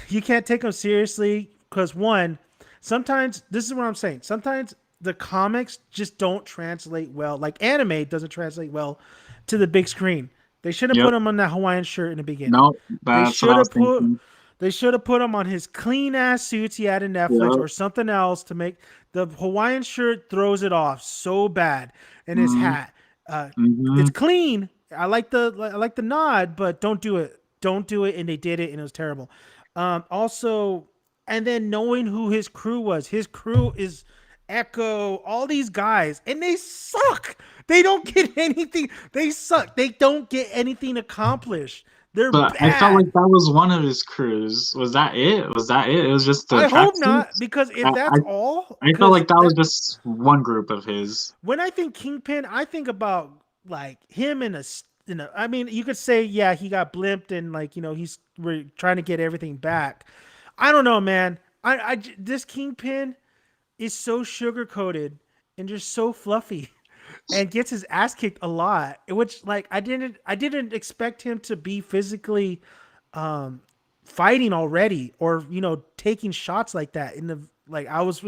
you can't take him seriously because one, sometimes this is what I'm saying. Sometimes the comics just don't translate well. Like anime doesn't translate well to the big screen. They should have Yep. put him on that Hawaiian shirt in the beginning. No, They that's what should I was have put thinking. they should have put him on his clean ass suits he had in Netflix Yep. or something else to make the Hawaiian shirt throws it off so bad. And his Mm-hmm. hat, uh, Mm-hmm. it's clean. I like the nod, but don't do it. Don't do it. And they did it, and it was terrible. Also, and then knowing who his crew is Echo, all these guys, and they suck. They don't get anything. They suck. They don't get anything accomplished. They're But I felt like bad. that was one of his crews. Was that it? Was that it? It was just the I hope not, tracksuits. because I, if I that's all, I felt because like that was that just one group of his. when I think Kingpin, I think about like him in a. I mean, you could say, yeah, he got blimped and like we're trying to get everything back. I don't know, man. This Kingpin is so sugar coated and just so fluffy, and gets his ass kicked a lot. Which like I didn't expect him to be physically um, fighting already, or taking shots like that in the like I was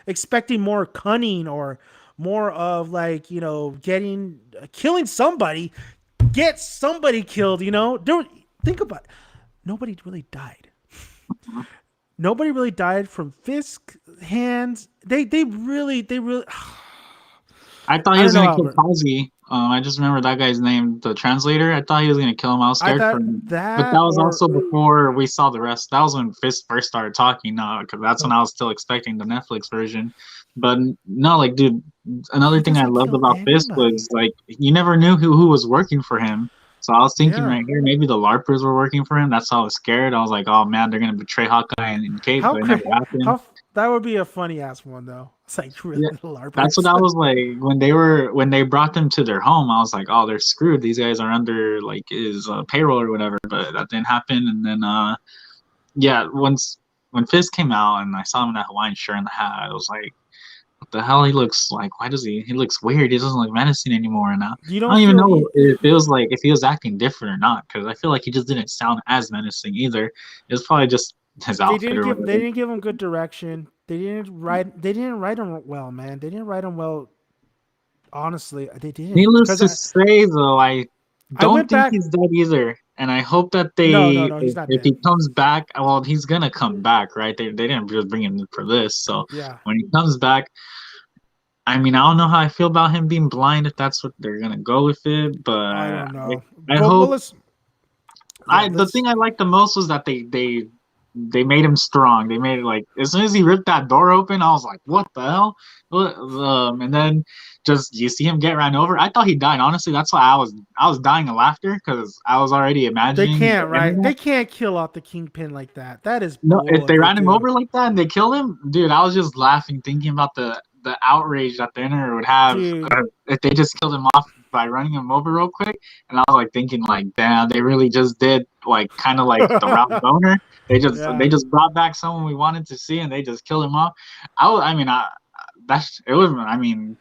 expecting more cunning or more of like getting killing somebody, get somebody killed. Don't think about it. Nobody really died. Nobody really died from Fisk hands. They really. I thought I he don't was know, gonna kill Albert. Kazi. I just remember that guy's name, the translator. I thought he was gonna kill him. I was I scared for thought him. But that that was or also before we saw the rest. That was when Fisk first started talking. Because that's when I was still expecting the Netflix version. But no, like, dude, another he thing I doesn't loved kill about Fisk was anybody. like you never knew who was working for him. So I was thinking Yeah. right here, maybe the LARPers were working for him. That's why I was scared. I was like, oh man, they're gonna betray Hawkeye and Kate, How but it never cra- happened. how that would be a funny ass one though. It's like really Yeah, that's what larpers. I was like when they brought them to their home. I was like, oh, they're screwed. These guys are under like his payroll or whatever. But that didn't happen. And then yeah, once when Fizz came out and I saw him in that Hawaiian shirt and the hat, I was like, what the hell? He looks like why does he looks weird. He doesn't look menacing anymore. And You I don't don't even feel know if it was like if he was acting different or not because I feel like he just didn't sound as menacing either. It was probably just his outfit or they whatever. didn't give him good direction. They didn't write him well, man. They didn't write him well. Honestly, they didn't. Needless Because to say, though, I I don't went think back. he's dead either. And I hope that No, they, no, he's not if he dead. comes back, well, he's gonna come back, right? They didn't just bring him for this. So Yeah, when he comes back, I mean, I don't know how I feel about him being blind if that's what they're gonna go with it, but I don't know. I But well, hope let's yeah, the let's thing I liked the most was that they made him strong. They made it like as soon as he ripped that door open, I was like, "What the hell?" And then just you see him get ran over. I thought he died. Honestly, that's why I was dying of laughter because I was already they imagining can't the right. internet. They can't kill off the Kingpin like that. That is No, if bull if they they ran him do. over like that and they killed him, dude, I was just laughing thinking about the outrage that the internet would have Dude, if they just killed him off by running him over real quick. And I was like thinking like, damn, they really just did like kind of like the Ralph Boner. They yeah. just brought back someone we wanted to see and they just killed him off. I mean, that's it was. I mean,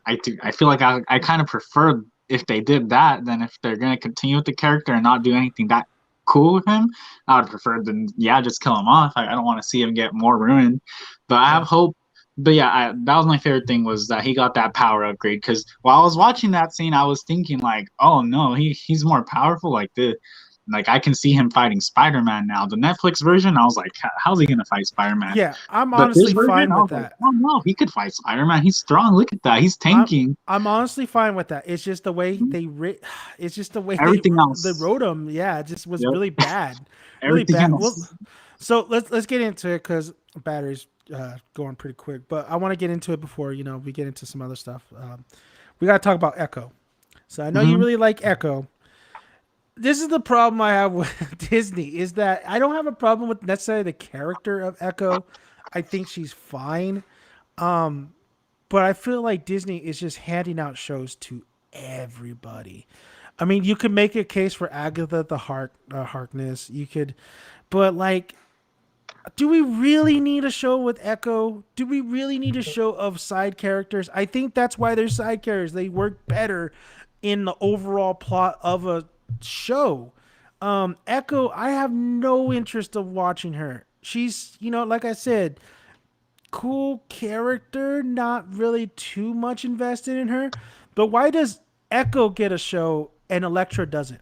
I feel like I kind of prefer if they did that than if they're gonna continue with the character and not do anything that cool with him. I would prefer than yeah, just kill him off. I don't want to see him get more ruined. But I have Yeah. hope. But yeah, that was my favorite thing was that he got that power upgrade. Because while I was watching that scene, I was thinking like, oh no, he's more powerful. Like I can see him fighting Spider-Man now. The Netflix version, I was like, how's he gonna fight Spider-Man? Yeah, I'm But this honestly version, fine I with was like, that. oh no, he could fight Spider-Man. He's strong. Look at that. He's I'm tanking. I'm honestly fine with that. It's just the way it's just the way Everything they else, wrote him. Yeah, it just was yep. really bad. Really Everything bad. Well, else. so let's get into it cuz battery's going pretty quick, but I want to get into it before, we get into some other stuff. We got to talk about Echo. So I know you Hmm. really like Echo. This is the problem I have with Disney is that I don't have a problem with necessarily the character of Echo. I think she's fine. But I feel like Disney is just handing out shows to everybody. I mean, you could make a case for Agatha the Harkness. You could, but like Do we really need a show with Echo? Do we really need a show of side characters? I think that's why they're side characters. They work better in the overall plot of a show. Echo, I have no interest of watching her. She's, like I said, cool character, not really too much invested in her. But why does Echo get a show and Elektra doesn't?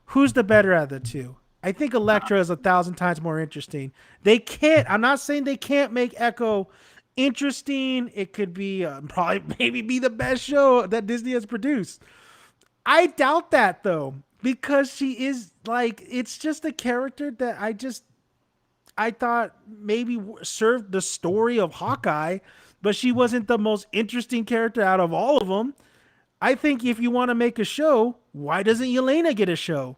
Who's the better of the two? I think Elektra is 1,000 times more interesting. They can't. I'm not saying they can't make Echo interesting. It could be probably maybe be the best show that Disney has produced. I doubt that though, because she is like it's just a character that I thought maybe served the story of Hawkeye, but she wasn't the most interesting character out of all of them. I think if you want to make a show, why doesn't Yelena get a show?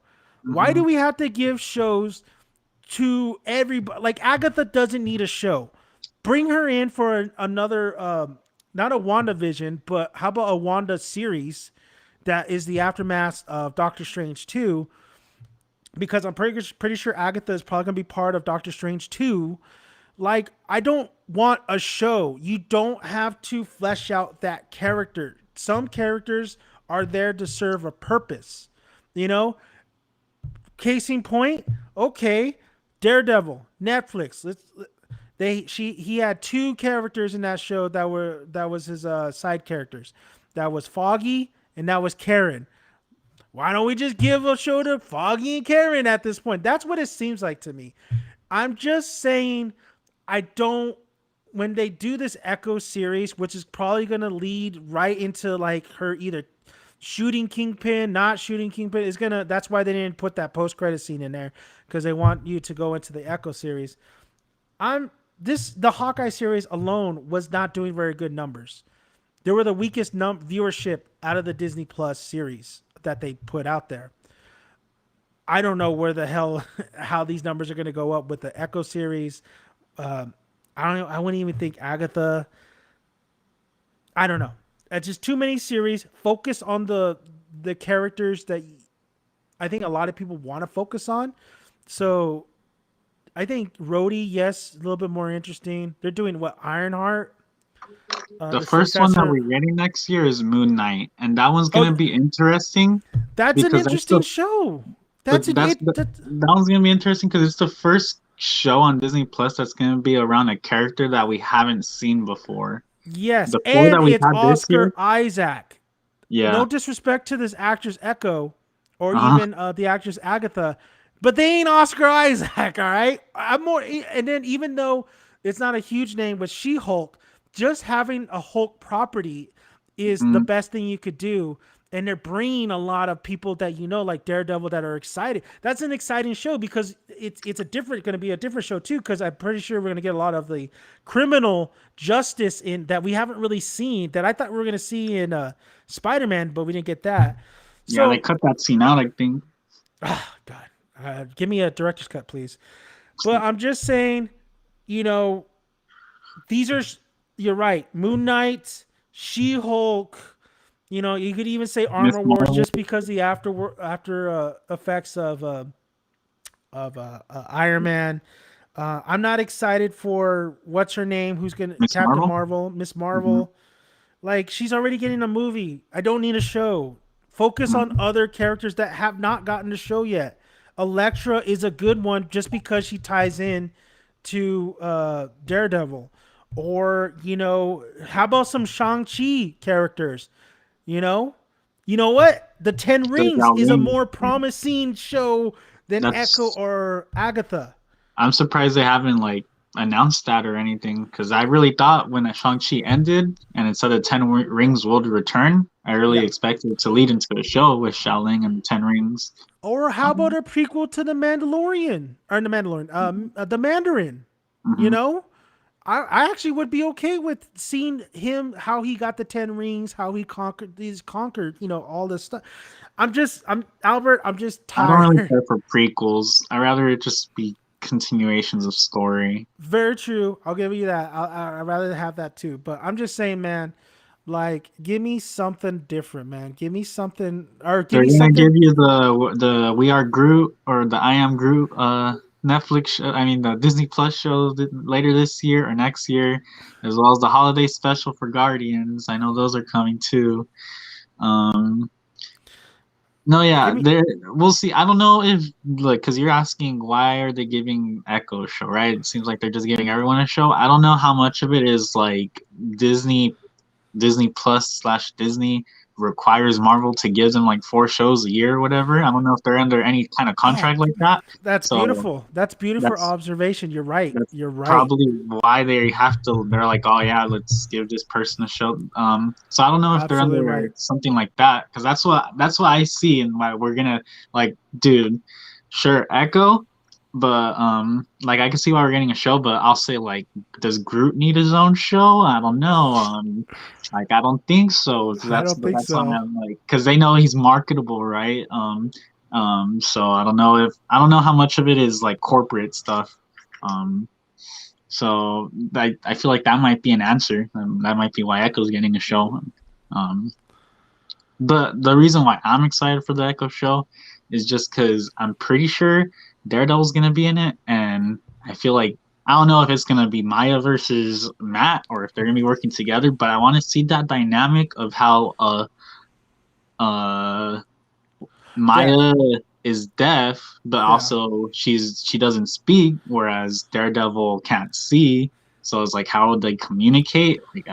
Why Hmm. do we have to give shows to everybody? Like Agatha doesn't need a show. Bring her in for another, not a WandaVision, but how about a Wanda series that is the aftermath of Doctor Strange 2? Because I'm pretty sure Agatha is probably going to be part of Doctor Strange 2. Like, I don't want a show. You don't have to flesh out that character. Some characters are there to serve a purpose. You know, case in point, okay, Daredevil, Netflix. He had two characters in that show that was his side characters. That was Foggy and that was Karen. Why don't we just give a show to Foggy and Karen at this point? That's what it seems like to me. I'm just saying I don't when they do this Echo series, which is probably gonna lead right into like her either shooting Kingpin, not shooting Kingpin, is gonna that's why they didn't put that post credit scene in there. Because they want you to go into the Echo series. I'm this the Hawkeye series alone was not doing very good numbers. They were the weakest viewership out of the Disney Plus series that they put out there. I don't know where the hell how these numbers are going to go up with the Echo series. Um, I don't know. I wouldn't even think Agatha. I don't know. It's just too many series. Focus on the characters that I think a lot of people want to focus on. So I think Rhodey, yes, a little bit more interesting. They're doing what Ironheart, The the first one that successor. we're getting next year is Moon Knight, and that one's Oh, gonna be interesting that's an because that's interesting the show. but That's an that's it. the that one's gonna be interesting because it's the first show on Disney Plus that's gonna be around a character that we haven't seen before. Yes, The four and that we it's had this year, Oscar Isaac. No yeah, disrespect to this actress Echo, or uh-huh. even the actress Agatha, but they ain't Oscar Isaac. All right, I'm more. And then even though it's not a huge name with She Hulk, just having a Hulk property is the Mm. best thing you could do. And they're bringing a lot of people that like Daredevil, that are excited. That's an exciting show because it's a different going to be a different show too. Because I'm pretty sure we're going to get a lot of the criminal justice in that we haven't really seen that I thought we were going to see in Spider-Man, but we didn't get that. Yeah, they So, cut that scene out, I think. God, give me a director's cut, please. But I'm just saying, you know, these are you're right. Moon Knight, She Hulk. You could even say Miss Armor Wars Marvel. just because the after effects of Iron Man. I'm not excited for what's her name, who's gonna Miss Captain Marvel. Marvel, Miss Hmm. Marvel. Like she's already getting a movie. I don't need a show. Focus on Hmm. other characters that have not gotten a show yet. Elektra is a good one just because she ties in to Daredevil. Or, how about some Shang-Chi characters? You know? You know what? The Ten The Rings Yao is a Ming. more promising show than Echo That's or Agatha. I'm surprised they haven't like announced that or anything because I really thought when Shang-Chi ended and it said the Rings would return, I really Yeah. expected it to lead into a show with Xiaoling and the Ten Rings. Or how about Um, a prequel to the Mandalorian or the Mandalorian, the Mandarin? You mhm. know, I actually would be okay with seeing him how he got the Ten Rings, how he conquered, all this stuff. I'm Albert. I'm just I don't really tired. care for prequels. I rather it just be continuations of story. Very true. I'll give you that. I'd rather have that too. But I'm just saying, man. Like, give me something different, man. Give me something, or give They're me gonna give something. you the We Are Groot or the I Am Groot I mean, the Disney Plus show later this year or next year, as well as the holiday special for Guardians. I know those are coming too. Um, no, Give yeah, me. there. We'll see. I don't know if like because you're asking why are they giving Echo a show, right? It seems like they're just giving everyone a show. I don't know how much of it is like Disney Disney Plus slash Disney requires Marvel to give them like 4 shows a year or whatever. I don't know if they're under any kind of Oh, contract like that. that's So beautiful. That's beautiful that's observation. You're right. that's You're right. probably why they have to. They're like, oh yeah, let's give this person a show. So I don't know if they're Absolutely under right. something like that because that's what I see and why we're gonna like, dude, sure, Echo. But like I can see why we're getting a show, but I'll say like, does Groot need his own show? I don't know. Like I don't think so. So I don't think that's why so. I'm like, because they know he's marketable, right? So I don't know how much of it is like corporate stuff. Um, so I feel like that might be an answer. That might be why Echo's getting a show. Um, but the reason why I'm excited for the Echo show is just because I'm pretty sure Daredevil's gonna be in it, and I feel like I don't know if it's gonna be Maya versus Matt or if they're gonna be working together, but I want to see that dynamic of how uh Deaf. Maya is deaf, but Yeah. also she doesn't speak, whereas Daredevil can't see. So it's like, how would they communicate? Like,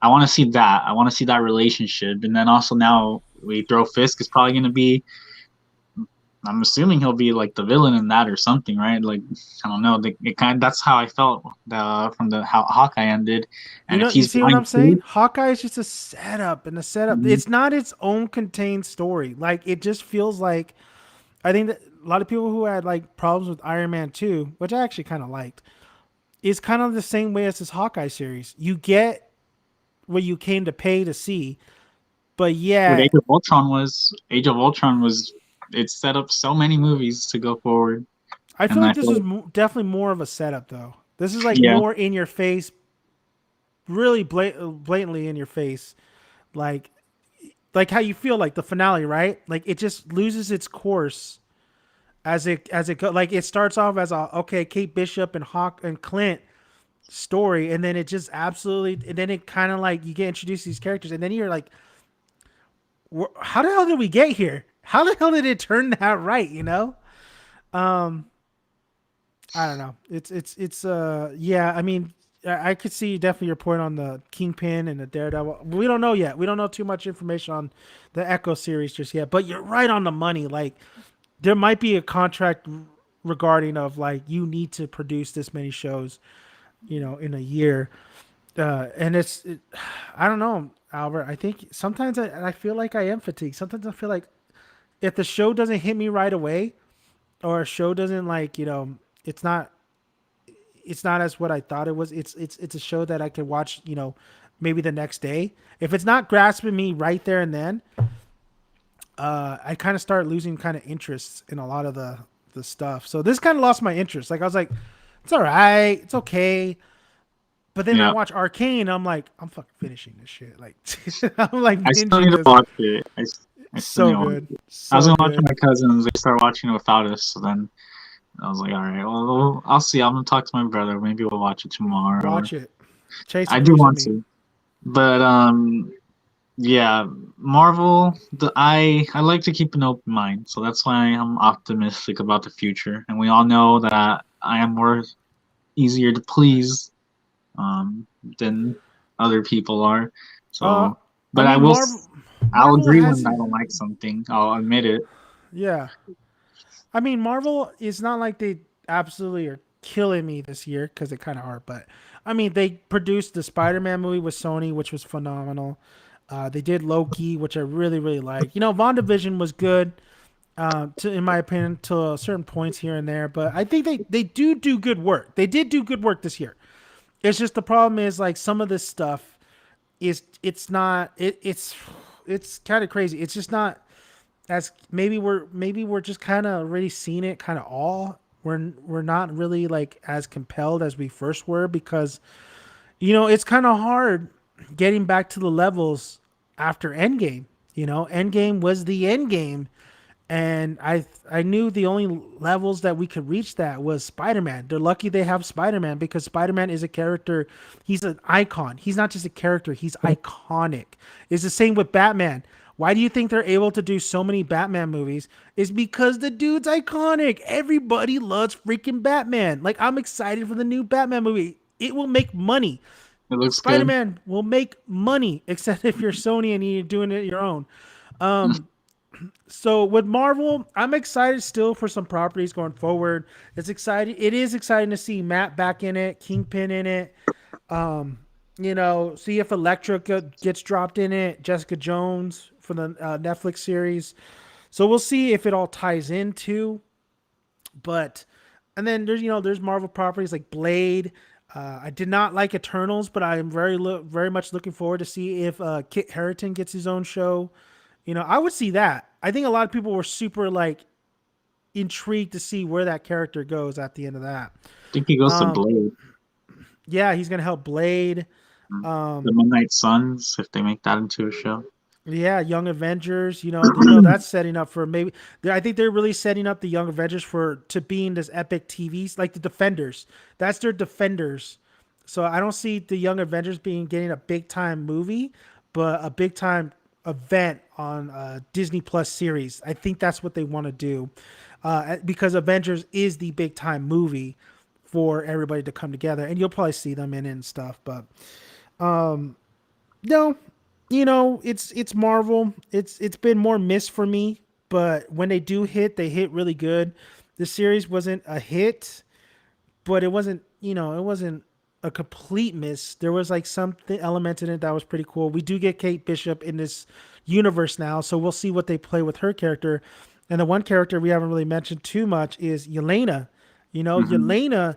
I want to see that. I want to see that relationship, and then also now we throw Fisk is probably going to be. I'm assuming he'll be like the villain in that or something, right? Like I don't know. That's how I felt from the how Hawkeye ended, You and if know, you he's see what I'm blind saying? too. Hawkeye is just a setup and a setup. Mhm. It's not its own contained story. Like it just feels like I think that a lot of people who had like problems with Iron Man 2, which I actually kind of liked, is kind of the same way as this Hawkeye series. You get what you came to pay to see, but What yet Age of Ultron was it set up so many movies to go forward, I feel and I like this feel was like definitely more of a setup though. This is like yeah, more in your face, really blatantly in your face, like how you feel like the finale, right? Like it just loses its course as it go. Like it starts off as a okay, Kate Bishop and Hawk and Clint story, and then it just absolutely, and then it kind of like you get introduced to these characters, and then you're like, how the hell did we get here? How the hell did it turn that right? You know? Um, I don't know. It's yeah. I mean, I could see definitely your point on the Kingpin and the Daredevil. We don't know yet. We don't know too much information on the Echo series just yet. But you're right on the money. Like there might be a contract regarding of like you need to produce this many shows, in a year. And I don't know, Albert. I think sometimes I feel like I am fatigued. Sometimes I feel like if the show doesn't hit me right away, or a show doesn't like, it's not it's not as what I thought it was. It's a show that I can watch, maybe the next day. If it's not grasping me right there and then, I kind of start losing kind of interest in a lot of the stuff. So this kind of lost my interest. Like I was like, it's all right, it's okay. But then I yeah. watch Arcane. I'm like, I'm fucking finishing this shit. Like I'm like I still need binging to this. watch it. I still need So to watch good, it. I was so gonna watch it good. with my cousins. They started watching it without us, so then I was like, all right, well, I'll see. I'm gonna talk to my brother. Maybe we'll watch it tomorrow. Or Watch it. Chase I some do movies with want me. to, but yeah, Marvel. I like to keep an open mind, so that's why I'm optimistic about the future. And we all know that I am more easier to please um, than other people are. Uh, So, I but mean, I'll Marvel agree has when I don't like something. I'll admit it. yeah. I mean, Marvel is not like they absolutely are killing me this year because they kind of are. But I mean, they produced the Spider-Man movie with Sony, which was phenomenal. They did Loki, which I really really like. WandaVision was good, in my opinion, to certain points here and there. But I think they do good work. They did do good work this year. It's just the problem is like some of this stuff is it's not it's kind of crazy. It's just not as maybe we're just kind of already seen it kind of all. We're not really like as compelled as we first were because it's kind of hard getting back to the levels after Endgame. Endgame was the Endgame, and I knew the only levels that we could reach that was Spider-Man. They're lucky they have Spider-Man because Spider-Man is a character. He's an icon. He's not just a character. He's iconic. It's the same with Batman. Why do you think they're able to do so many Batman movies? Is because the dude's iconic. Everybody loves freaking Batman. Like I'm excited for the new Batman movie. It will make money. It looks good. Spider-Man will make money, except if you're Sony and you're doing it your own. So with Marvel, I'm excited still for some properties going forward. It's exciting. It is exciting to see Matt back in it, Kingpin in it. See if Elektra gets dropped in it, Jessica Jones for the Netflix series. So we'll see if it all ties into. But and then there's Marvel properties like Blade. I did not like Eternals, but I am very much looking forward to see if Kit Harington gets his own show. I would see that. I think a lot of people were super like intrigued to see where that character goes at the end of that. I think he goes to Um, Blade. yeah, he's gonna help Blade. The Midnight Suns, if they make that into a show. Yeah, Young Avengers. That's setting up for maybe. I think they're really setting up the Young Avengers for to being this epic TVs like the Defenders. That's their Defenders. So I don't see the Young Avengers getting a big time movie, but a big time event on Disney Plus series. I think that's what they want to do, because Avengers is the big time movie for everybody to come together, and you'll probably see them in it and stuff. But no, it's Marvel. It's been more missed for me, but when they do hit, they hit really good. The series wasn't a hit, but it wasn't a complete miss. There was like something element in it that was pretty cool. We do get Kate Bishop in this universe now, so we'll see what they play with her character. And the one character we haven't really mentioned too much is Yelena. Hmm. Yelena,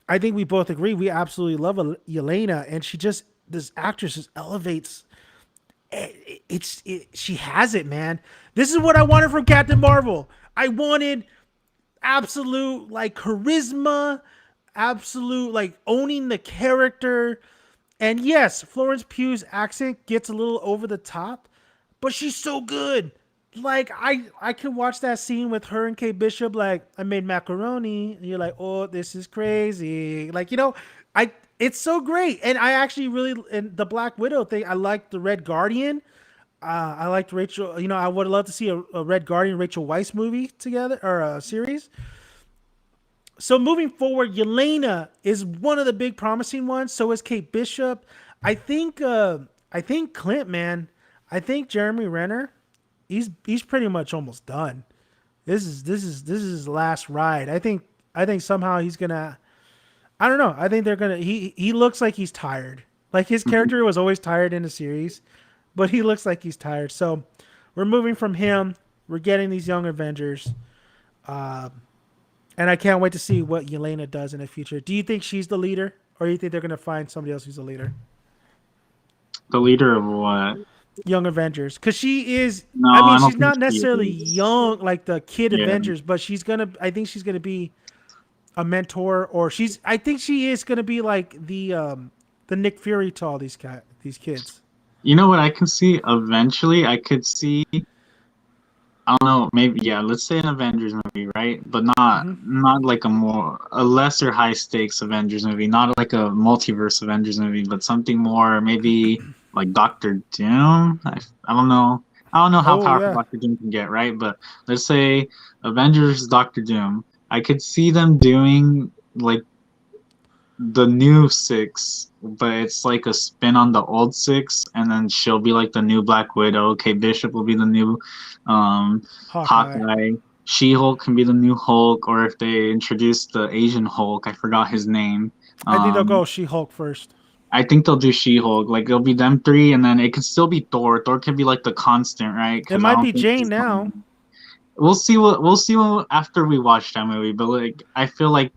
I think we both agree we absolutely love Yelena, and this actress just elevates. She has it, man. This is what I wanted from Captain Marvel. I wanted absolute like charisma, absolute like owning the character. And yes, Florence Pugh's accent gets a little over the top, but she's so good. Like I could watch that scene with her and Kate Bishop. Like I made macaroni, and you're like, oh, this is crazy. Like I it's so great. And I actually really in the Black Widow thing. I like the Red Guardian. I liked Rachel. I would love to see a Red Guardian Rachel Weisz movie together or a series. So moving forward, Yelena is one of the big promising ones. So is Kate Bishop. I think. I think Clint, man. I think Jeremy Renner. He's pretty much almost done. This is his last ride. I think somehow he's gonna. I don't know. I think they're gonna. He looks like he's tired. Like his character was always tired in the series, but he looks like he's tired. So we're moving from him. We're getting these young Avengers. And I can't wait to see what Yelena does in the future. Do you think she's the leader, or do you think they're going to find somebody else who's the leader? The leader of what? Young Avengers, because she is. No, I mean, I don't she's think not she necessarily is. young like the kid Yeah. Avengers, but she's gonna. I think she's gonna be a mentor, or she's. I think she is gonna be like the Nick Fury to all these kids. You know what I can see eventually? I could see, I don't know, maybe yeah, let's say an Avengers movie, right? But not like a lesser high stakes Avengers movie, not like a multiverse Avengers movie, but something more maybe like Doctor Doom. I don't know. I don't know how Oh powerful yeah. Doctor Doom can get, right? But let's say Avengers Doctor Doom. I could see them doing like the new six, but it's like a spin on the old six, and then she'll be like the new Black Widow. Kate Bishop will be the new um, Hawkeye. Hawkeye. She Hulk can be the new Hulk, or if they introduce the Asian Hulk, I forgot his name. I think they'll Um, go She Hulk first. I think they'll do She Hulk. Like it'll be them three, and then it could still be Thor. Thor can be like the constant, right? It Because I might don't be think Jane he's now. going. We'll see what after we watch that movie. But like I feel like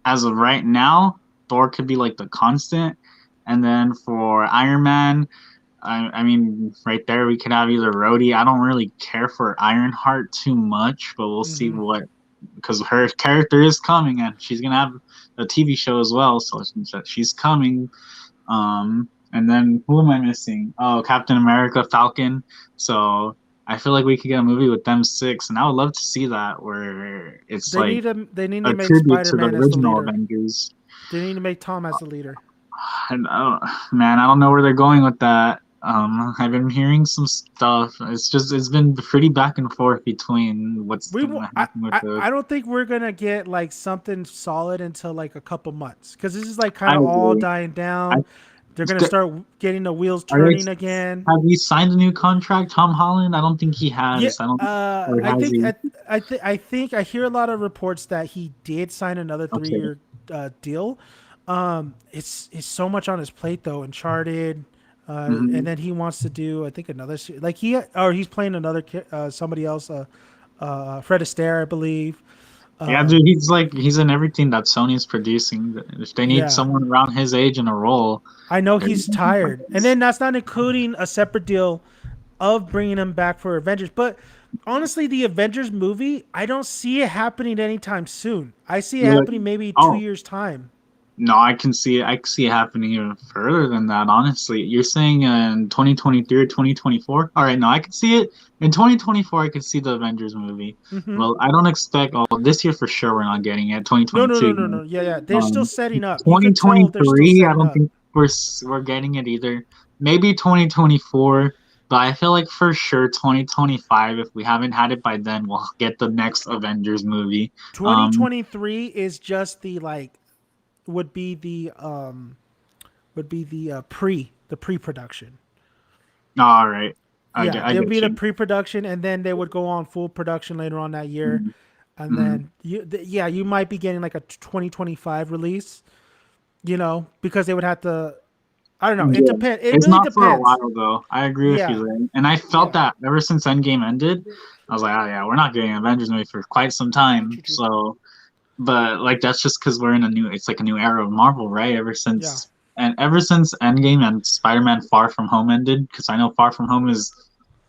as of right now, Thor could be like the constant, and then for Iron Man, I mean, right there we could have either Rhodey. I don't really care for Ironheart too much, but we'll see Hmm. what because her character is coming and she's gonna have a TV show as well, so she's coming. And then who am I missing? Oh, Captain America, Falcon. So I feel like we could get a movie with them six, and I would love to see that where it's like They need to a make tribute to the Spider-Man as the original leader. Avengers. They need to make Tom as the leader. And man, I don't know where they're going with that. I've been hearing some stuff. It's been pretty back and forth between what's We gonna will. happen with the. I don't think we're gonna get like something solid until like a couple months because this is like kind I of all agree. dying I down. They're gonna start getting the wheels are they, turning again. have you signed a new contract, Tom Holland? I don't think he Yeah, has. I don't, or I has think he? I think I hear a lot of reports that he did sign another Okay. 3 year deal. It's so much on his plate though. Uncharted, and Hmm. then he wants to do I think another like he's playing another somebody else, Fred Astaire I believe. Yeah, dude, Um, he's in everything that Sony's producing. If they need yeah, someone around his age in a role, I know they're he's looking for tired, and this. then that's not including a separate deal of bringing him back for Avengers. But honestly, the Avengers movie, I don't see it happening anytime soon. I see it You're like, happening maybe two oh, years time. no, I can see it. I can see it happening even further than that. Honestly, you're saying in 2023 or 2024. All right, no, I could see it in 2024. I could see the Avengers movie. Hmm. Well, I don't expect. Oh, this year for sure we're not getting it. No, no, no, 2022. no, no. Yeah, yeah. They're still Um, setting up. You could tell they're still 2023. I setting don't up. think we're getting it either. Maybe 2024. But I feel like for sure 2025. If we haven't had it by then, we'll get the next Avengers movie. Um, 2023 is just the like would be the the pre-production. all right, Yeah, I there'll be get the you. pre-production, and then they would go on full production later on that year. And Mm-hmm. then yeah, you might be getting like a 2025 release, because they would have to. I don't know. It Yeah. depends. It It's really not for a depends. while though. I agree with you Yeah, there. And I felt yeah. that ever since Endgame ended, I was like, oh yeah, we're not getting an Avengers movie for quite some time. Choo-choo. So, but like that's just because we're in it's like a new era of Marvel, right? Yeah. Ever since Endgame and Spider-Man Far From Home ended, because I know Far From Home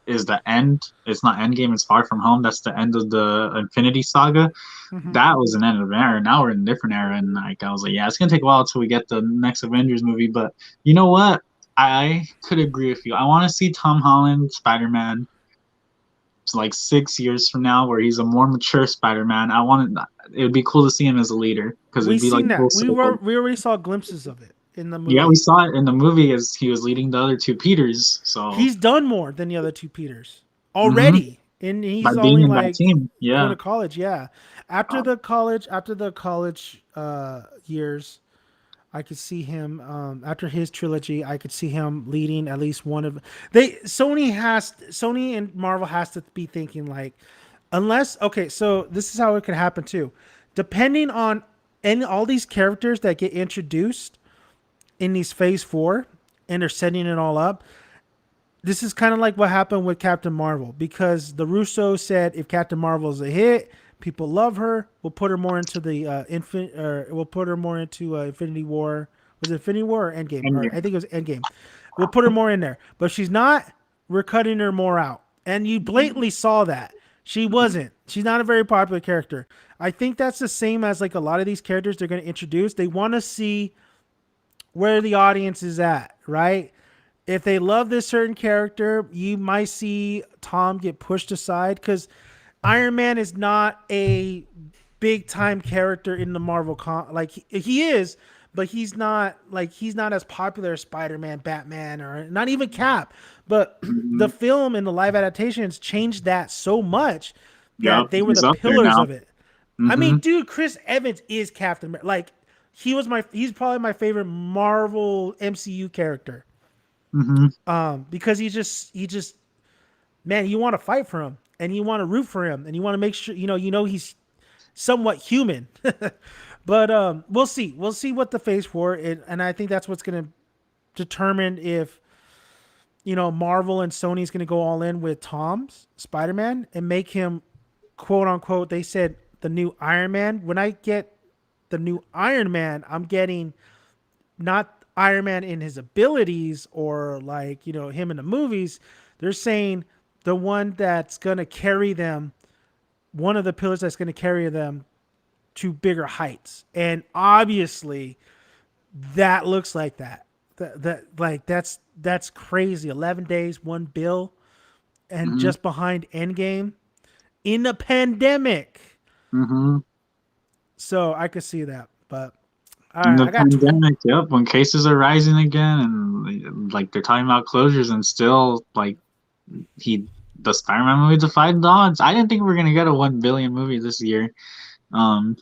is the end. It's not Endgame, it's Far From Home. That's the end of the Infinity Saga. Hmm. That was an end of an era. Now we're in a different era, and like I was like, yeah, it's gonna take a while until we get the next Avengers movie. But you know what? I could agree with you. I want to see Tom Holland Spider Man like 6 years from now, where he's a more mature Spider Man. I want it. It would be cool to see him as a leader because We it'd be like seen full that. circle. We already saw glimpses of it in the Yeah, we movie. saw it in the movie as he was leading the other two Peters. So He's done more than the other two Peters hmm already, and by he's being only in that like team, going yeah. to college. Yeah, Um, after the college years, I could see him after his trilogy. I could see him leading at least one of Sony and Marvel has to be thinking like, unless okay, so this is how it could happen too, depending on any all these characters that get introduced in these Phase 4, and they're setting it all up. This is kind of like what happened with Captain Marvel because the Russo said if Captain Marvel is a hit, people love her. We'll put her more into the we'll put her more into Infinity War. Was it Infinity War or Endgame? and Or I think it was Endgame. We'll put her more in there, but she's not. We're cutting her more out, and you blatantly saw that she wasn't. She's not a very popular character. I think that's the same as like a lot of these characters they're going to introduce. They want to see where the audience is at, right? If they love this certain character, you might see Tom get pushed aside because Iron Man is not a big time character in the like he is, but he's not as popular as Spider-Man, Batman, or not even Cap. But the mhm. film and the live adaptations changed that so much Yep, that they were he's the up there pillars now. of it. I Hmm. mean, dude, Chris Evans is Captain America. Like he's probably my favorite Marvel MCU character. Hmm. Because he just man, you want to fight for him and you want to root for him and you want to make sure he's somewhat human. But we'll see what the Phase 4 and I think that's what's going to determine if Marvel and Sony's going to go all in with Tom's Spider-Man and make him quote unquote. They said the new Iron Man. When I get the new Iron Man, I'm getting not Iron Man in his abilities or like, him in the movies. They're saying the one that's going to carry them, one of the pillars that's going to carry them to bigger heights. And obviously that looks like that. That like that's crazy. 11 days, one bill. and Mm-hmm. just behind Endgame in a pandemic. Mm-hmm. So I could see that. But all In right, the I got pandemic, yep, when cases are rising again and like they're talking about closures and still like he the Spider-Man movie defied the odds. I didn't think we were gonna get a 1 billion movie this year. Um,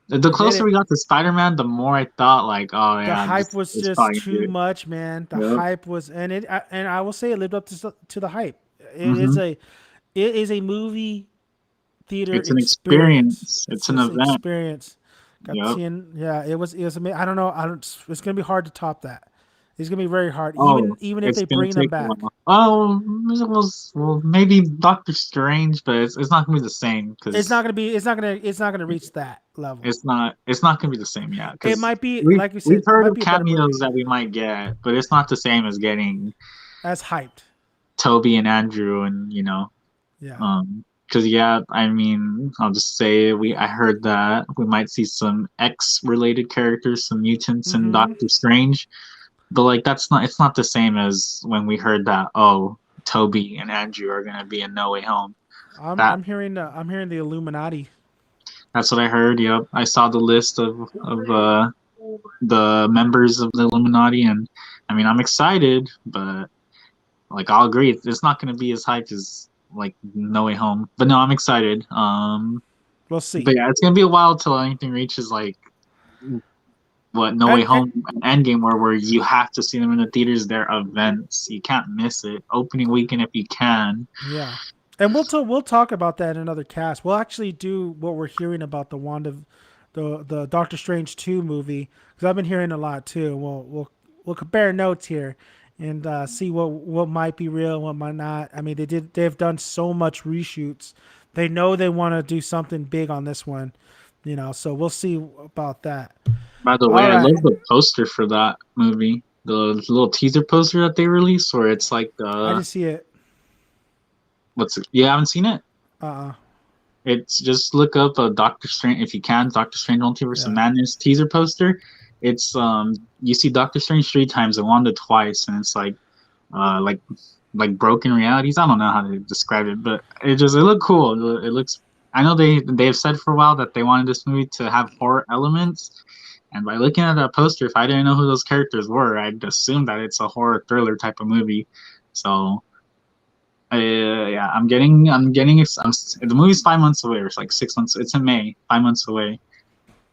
the it did closer we it. got to Spider-Man, the more I thought like, oh The yeah, hype this was it's just probably gonna too do it. much, man. The Yep. hype was, and I will say it lived up to the hype. It is Mm-hmm. a it is a movie theater It's an experience. experience. It's It's an just event. experience. Got Yep. 10, yeah, it was I don't know. I don't. It's gonna be hard to top that. It's gonna be very hard, Oh, even if it's they gonna bring them take a back. while. Oh, well, maybe Doctor Strange, but it's not gonna be the same It's not because gonna be. It's not gonna reach that level. it's not gonna be the same, yeah. It Because might be we've like we we've said. It heard might of be a better movie cameos that we might get, but it's not the same as getting as hyped. Toby and Andrew and Yeah. because yeah, I mean, I'll just say I heard that we might see some X related characters, some mutants in Mm-hmm. Doctor Strange, but like it's not the same as when we heard that Toby and Andrew are gonna be in No Way Home. That I'm hearing the Illuminati. that's what I heard. Yep, I saw the list of the members of the Illuminati, and I mean, I'm excited, but like I'll agree, it's not gonna be as hyped as like No Way Home. But no, I'm excited. We'll see. But yeah, it's gonna be a while till anything reaches like what No Way And Home and Endgame, where you have to see them in the theaters. They're events. You can't miss it. Opening weekend if you can. yeah, and we'll talk about that in another cast. We'll actually do what we're hearing about the Doctor Strange 2 movie because I've been hearing a lot too. We'll compare notes here and see what might be real, what might not. I mean, they've done so much reshoots. They know they want to do something big on this one, So we'll see about that. By the way, All I right, love the poster for that movie. The little teaser poster that they released, where it's like I just see it. what's it? You haven't seen it? Uh, It's just look up a Doctor Strange if you can. Doctor Strange Multiverse of yeah. Madness teaser poster. It's you see Doctor Strange 3 times and Wanda twice, and it's uh like like broken realities. I don't know how to describe it, but it looked cool. It looks. I know they've said for a while that they wanted this movie to have horror elements, and by looking at that poster, if I didn't know who those characters were, I'd assume that it's a horror thriller type of movie. So yeah, the movie's 5 months away, or it's like 6 months. It's in May, 5 months away.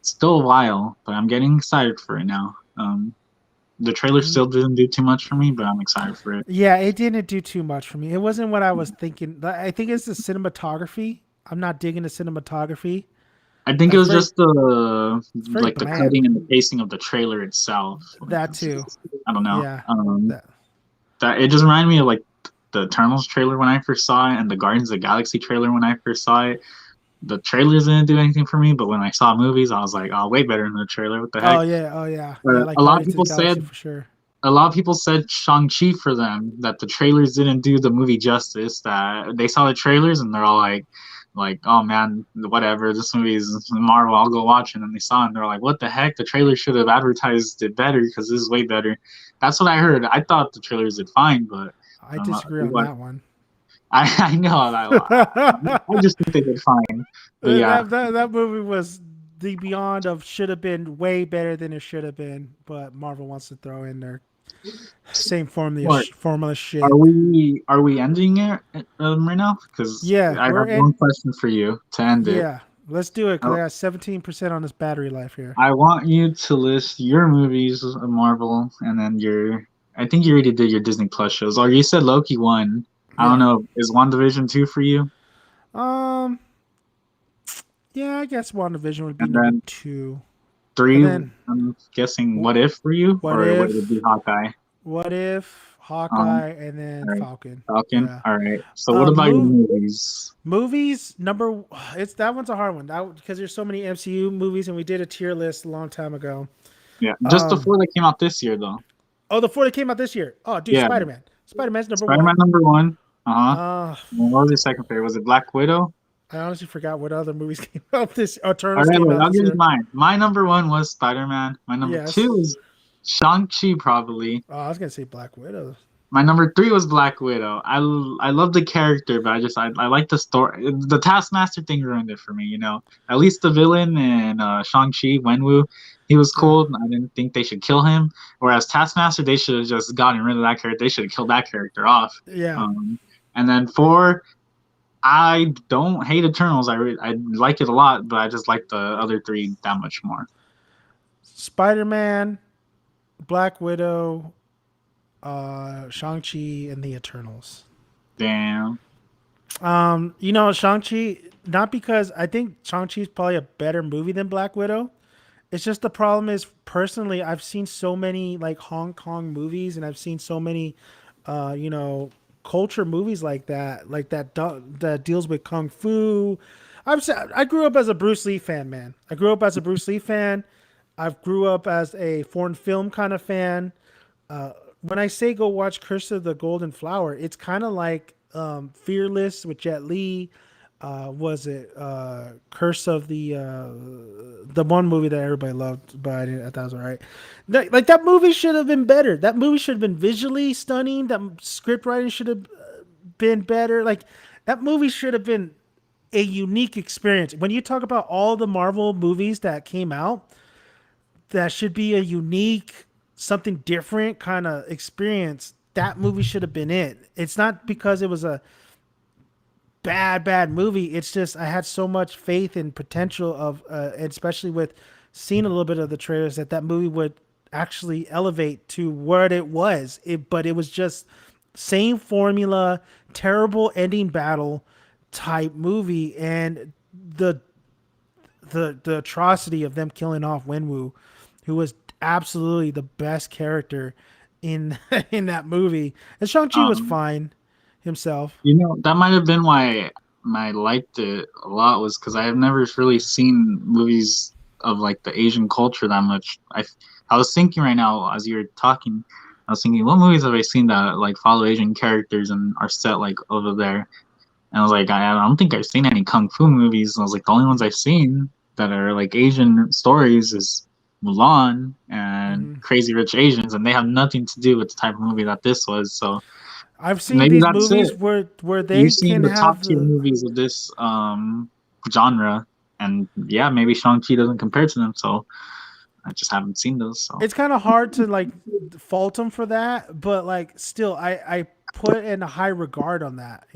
It's still a while, but I'm getting excited for it now. The trailer still didn't do too much for me, but I'm excited for it. Yeah, it didn't do too much for me. It wasn't what I was thinking. I think it's the cinematography. I'm not digging the cinematography. I think it It's was very just the it's very like the bland. cutting and the pacing of the trailer itself. That too. I don't know. Yeah. That That it just reminded me of like the Eternals trailer when I first saw it, and the Guardians of the Galaxy trailer when I first saw it. The trailers didn't do anything for me, but when I saw movies, I was like, oh, way better than the trailer. What the heck? oh yeah. Yeah, like A lot of Guardians of people the Galaxy said for sure. Shang-Chi for them, that the trailers didn't do the movie justice, that they saw the trailers and they're all like, oh man, whatever, this movie is Marvel, I'll go watch it. And then they saw it and they're like, what the heck? The trailer should have advertised it better because this is way better. That's what I heard. I thought the trailers did fine, but I um, disagree on that one. I know. I just think they did fine. But yeah, That movie was the beyond of should have been way better than it should have been, but Marvel wants to throw in their same what formula shit. are we ending it right now? Because Yeah, I have we're one in. question for you to end it. Yeah, let's do it because I got 17% on this battery life here. I want you to list your movies of Marvel and then I think you already did your Disney Plus shows. Or you said Loki 1. I don't Yeah. know. Is WandaVision 2 for you? Um. Yeah, I guess WandaVision would be And number then two, and 3, then I'm guessing What If for you? what Or would it be if, Hawkeye? what if Um, Hawkeye, and then all right. Falcon. Falcon? Yeah. All right. So what about your Move movies? movies number. It's that one's a hard one. Because there's so many MCU movies, and we did a tier list a long time ago. Yeah. Just the Um. 4 that came out this year, though. Oh, the four that came out this year. Oh, dude, Yeah. Spider Man. Spider Man's number Spider-Man one. number 1. Uh-huh. Uh, What was your second favorite? Was it Black Widow? I honestly forgot what other movies came out this. All Eternals right, came look, out I'll this give you year. mine. My number 1 was Spider-Man. My number 2 Yes. is Shang-Chi, probably. Oh, I was gonna say Black Widow. My number three was Black Widow. I love the character, but I like the story. The Taskmaster thing ruined it for me. At least the villain in Shang-Chi, Wenwu, he was Yeah, cool. I didn't think they should kill him. Whereas Taskmaster, they should have just gotten rid of that character. They should have killed that character off. yeah. Um, and then four, I don't hate Eternals. I like it a lot, but I just like the other three that much more. Spider Man, Black Widow, Shang Chi, and the Eternals. Damn. Shang Chi. Not because I think Shang Chi is probably a better movie than Black Widow. It's just the problem is personally I've seen so many like Hong Kong movies and I've seen so many uh you know culture movies like that deals with kung fu. I grew up as a Bruce Lee fan, man. I grew up as a Bruce Lee fan. I grew up as a foreign film kind of fan. When I say go watch Curse of the Golden Flower, it's kind of like Fearless with Jet Li. Was it Curse of the one movie that everybody loved, but I thought it was alright. Like that movie should have been better. That movie should have been visually stunning. That script writing should have been better. Like that movie should have been a unique experience. When you talk about all the Marvel movies that came out, that should be a unique, something different kind of experience. That movie should have been it. It's not because it was a bad movie. It's just I had so much faith and potential of, especially with seeing a little bit of the trailers, that movie would actually elevate to what it was. But it was just same formula, terrible ending battle type movie, and the the atrocity of them killing off Wenwu, who was absolutely the best character in in that movie. And Shang Chi was Um, fine himself. that might have been why I liked it a lot was because I have never really seen movies of like the Asian culture that much. I was thinking right now as you were talking, I was thinking, what movies have I seen that like follow Asian characters and are set like over there? And I was like, I don't think I've seen any kung fu movies. And I was like, the only ones I've seen that are like Asian stories is Mulan and Hmm. Crazy Rich Asians, and they have nothing to do with the type of movie that this was. So I've seen maybe these that's it. movies where they You've seen can the top have tier the. movies of this genre, and yeah, maybe Shang-Chi doesn't compare to them, so I just haven't seen those. So It's kind of hard to like fault them for that, but like still, I put in a high regard on that.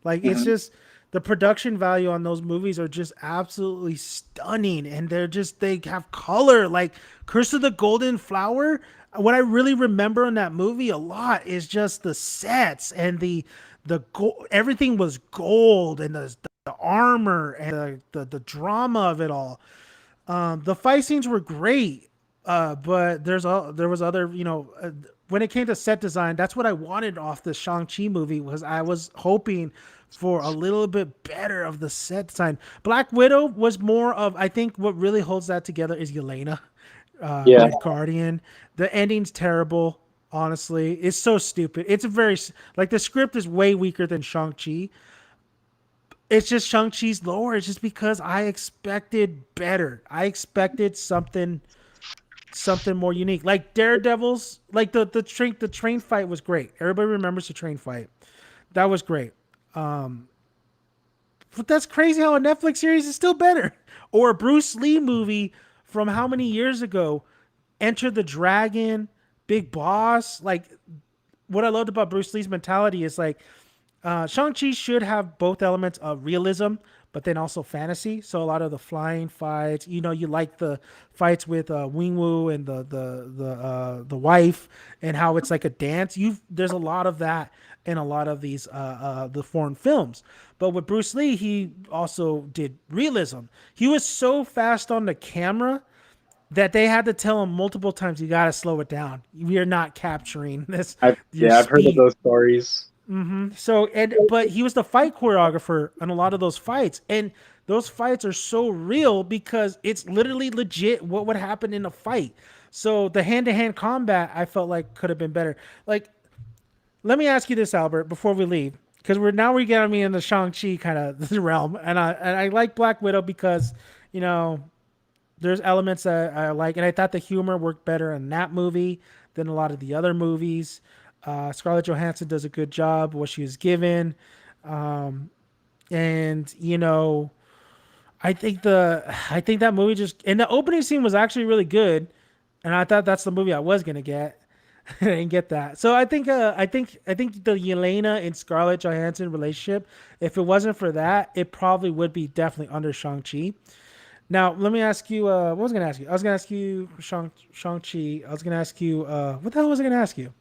Like it's Mhm. just the production value on those movies are just absolutely stunning, and they have color. Like Curse of the Golden Flower. What I really remember in that movie a lot is just the sets and everything was gold, and the armor and the drama of it all. The fight scenes were great, but there was other, when it came to set design, that's what I wanted off the Shang Chi movie. Was I was hoping for a little bit better of the set design. Black Widow was more of, I think what really holds that together is Yelena, Yeah, Red Guardian. The ending's terrible. Honestly, it's so stupid. It's a very like the script is way weaker than Shang Chi. It's just Shang-Chi's lower. It's just because I expected better. I expected something more unique. Like Daredevil's, like the train fight was great. Everybody remembers the train fight. That was great. But that's crazy how a Netflix series is still better. Or a Bruce Lee movie from how many years ago? Enter the Dragon, Big Boss. Like what I loved about Bruce Lee's mentality is like Shang-Chi should have both elements of realism, but then also fantasy. So a lot of the flying fights, you like the fights with Wing Wu and the wife, and how it's like a dance. There's a lot of that in a lot of these the foreign films. But with Bruce Lee, he also did realism. He was so fast on the camera that they had to tell him multiple times, "You got to slow it down. We are not capturing this your I've heard of speed." those stories. But he was the fight choreographer on a lot of those fights, and those fights are so real because it's literally legit what would happen in a fight. So the hand-to-hand combat I felt like could have been better. Like, let me ask you this, Albert, before we leave, because we're getting me in the Shang-Chi kind of realm, and I like Black Widow because you know there's elements that I like, and I thought the humor worked better in that movie than a lot of the other movies. Scarlett Johansson does a good job what she was given, um, and I think that movie just and the opening scene was actually really good, and I thought that's the movie I was gonna get. I didn't get that. So I think the Yelena and Scarlett Johansson relationship, if it wasn't for that, it probably would be definitely under Shang-Chi. Now, let me ask you, what was I going to ask you? I was going to ask you Shang-Chi. I was going to ask you, what the hell was I going to ask you?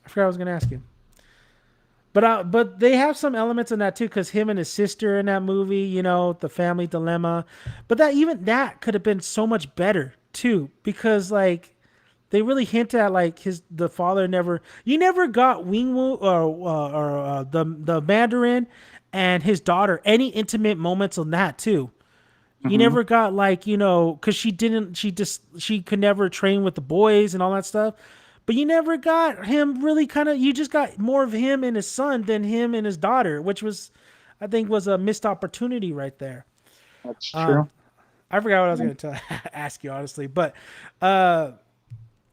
I forgot what I was going to ask you. But they have some elements in that too, because him and his sister in that movie, the family dilemma. But that could have been so much better too, because like they really hint at like the father never you never got Wingwu or the Mandarin and his daughter any intimate moments on that too. You Hmm. never got like because she could never train with the boys and all that stuff, but you never got him really you just got more of him and his son than him and his daughter, which was I think was a missed opportunity right there. That's um true. I forgot what I was going to ask you honestly, but uh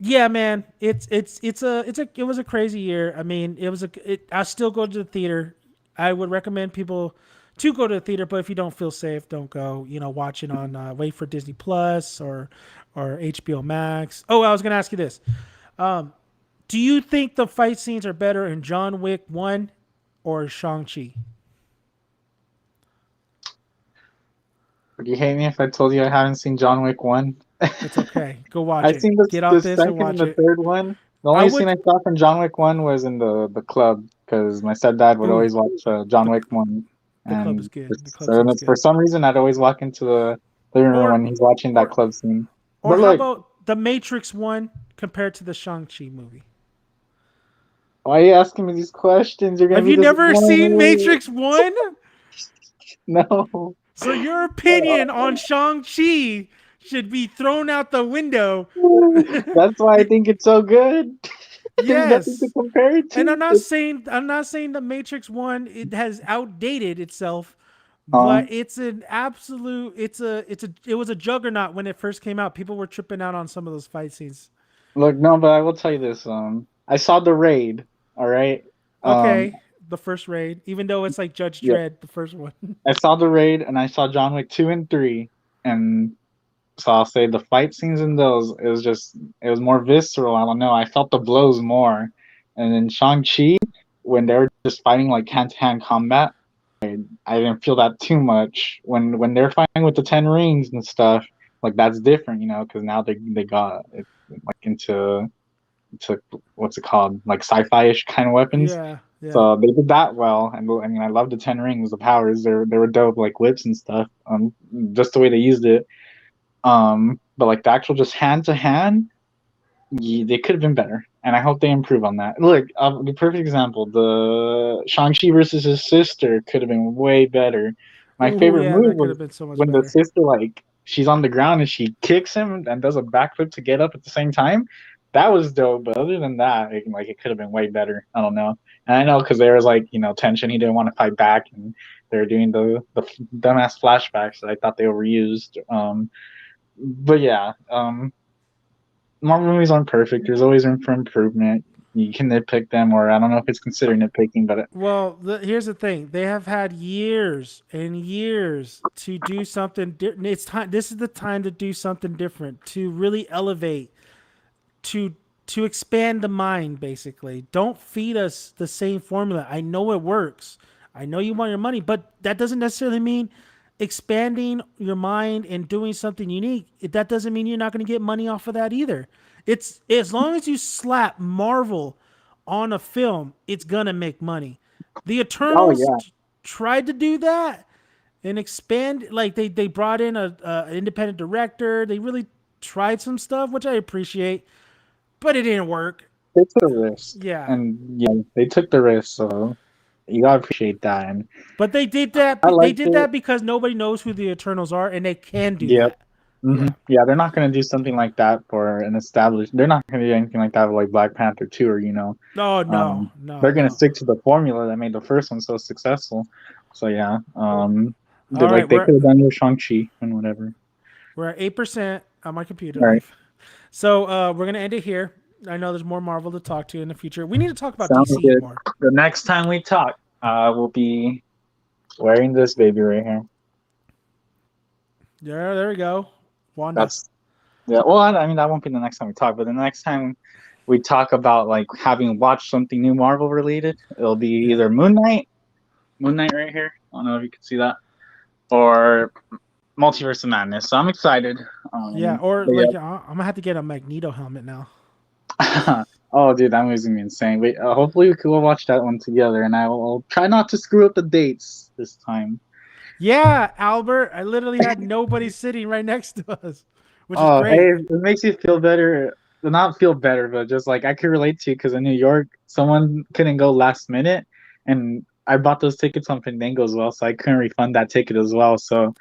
yeah, man, it was a crazy year. I mean, I still go to the theater. I would recommend people to go to the theater, but if you don't feel safe, don't go. Watch it on wait for Disney Plus or HBO Max. Oh, I was gonna ask you this: do you think the fight scenes are better in John Wick 1 or Shang Chi? Would you hate me if I told you I haven't seen John Wick 1? It's okay. Go watch I've it. seen the Get the off this and second and watch the it. third one. The I only scene would. I saw from John Wick 1 was in the club because my stepdad would Ooh, always watch John the Wick 1, the club is and good. for, The club so scene's for good. some reason I'd always walk into the living room Or when he's watching that or club scene. Or But how look, about the Matrix one compared to the Shang-Chi movie? why are you asking me these questions? You're gonna Have be you never seen disappointed. Matrix 1? No. So your opinion on Shang-Chi should be thrown out the window. That's why I think it's so good. There's nothing to Yes. compare it And to. I'm not saying the Matrix 1 it has outdated itself, Uh, but it's an absolute it was a juggernaut when it first came out. People were tripping out on some of those fight scenes. Look, no, but I will tell you this. I saw the raid. All right. Um, Okay, the first raid, even though it's like Judge yeah, Dredd, the first one. I saw the raid, and I saw John Wick 2 and 3, and so I'll say the fight scenes in those it was more visceral. I don't know. I felt the blows more, and in Shang Chi when they were just fighting like hand to hand combat, I didn't feel that too much. When they're fighting with the 10 rings and stuff, like that's different, because now they got it like into what's it called, like sci-fi-ish kind of weapons. Yeah, yeah. So they did that well, and I mean, I love the 10 rings, the powers. They were dope, like whips and stuff. Just the way they used it. But like the actual just hand to hand, they could have been better, and I hope they improve on that. Look, the perfect example: the Shang-Chi versus his sister could have been way better. My Ooh, favorite yeah, move that could was have been so much when the better. sister, like, she's on the ground and she kicks him and does a backflip to get up at the same time. That was dope, but other than that, it could have been way better. I don't know, and I know because there was like tension. He didn't want to fight back, and they were doing the dumbass flashbacks that I thought they overused. But yeah, Marvel movies aren't perfect. There's always room for improvement. You can nitpick them, or I don't know if it's considered nitpicking, but Well, here's the thing: they have had years and years to do something. It's time. This is the time to do something different, to really elevate, to to expand the mind. Basically, don't feed us the same formula. I know it works. I know you want your money, but that doesn't necessarily mean expanding your mind and doing something unique. That doesn't mean you're not going to get money off of that either. It's as long as you slap Marvel on a film, it's gonna make money. The oh Eternals yeah, tried to do that and expand. Like they brought in a independent director. They really tried some stuff, which I appreciate, but it didn't work. they took a risk, Yeah, and yeah, they took the risk, so you gotta appreciate that. And but they did that. I They liked did it. that because nobody knows who the Eternals are, and they can do Yep. that. Yeah. Yeah, they're not gonna do something like that for an established. They're not gonna do anything like that with like Black Panther 2, or No, no, um, no, they're gonna no. stick to the formula that made the first one so successful. So yeah, All right, they could have done with Shang Chi and whatever. we're at 8% on my computer All right. life. So we're gonna end it here. I know there's more Marvel to talk to in the future. We need to talk about Sounds DC good. more. The next time we talk, we'll be wearing this baby right here. Yeah, there we go. Wanda. That's yeah. Well, I mean, that won't be the next time we talk, but the next time we talk about like having watched something new Marvel related, it'll be Yeah. either Moon Knight right here. I don't know if you can see that, or Multiverse of Madness. So I'm excited. Yeah, or But like I'm gonna have to get a Magneto helmet now. yeah. Oh, dude, that movie's gonna be insane. Wait, hopefully we can go watch that one together, and I'll try not to screw up the dates this time. Yeah, Albert. I literally had nobody sitting right next to us, which is Oh, great. hey, it makes you feel better. Not feel better, but just like I could relate to you because in New York, someone couldn't go last minute, and I bought those tickets on Fandango as well, so I couldn't refund that ticket as well. So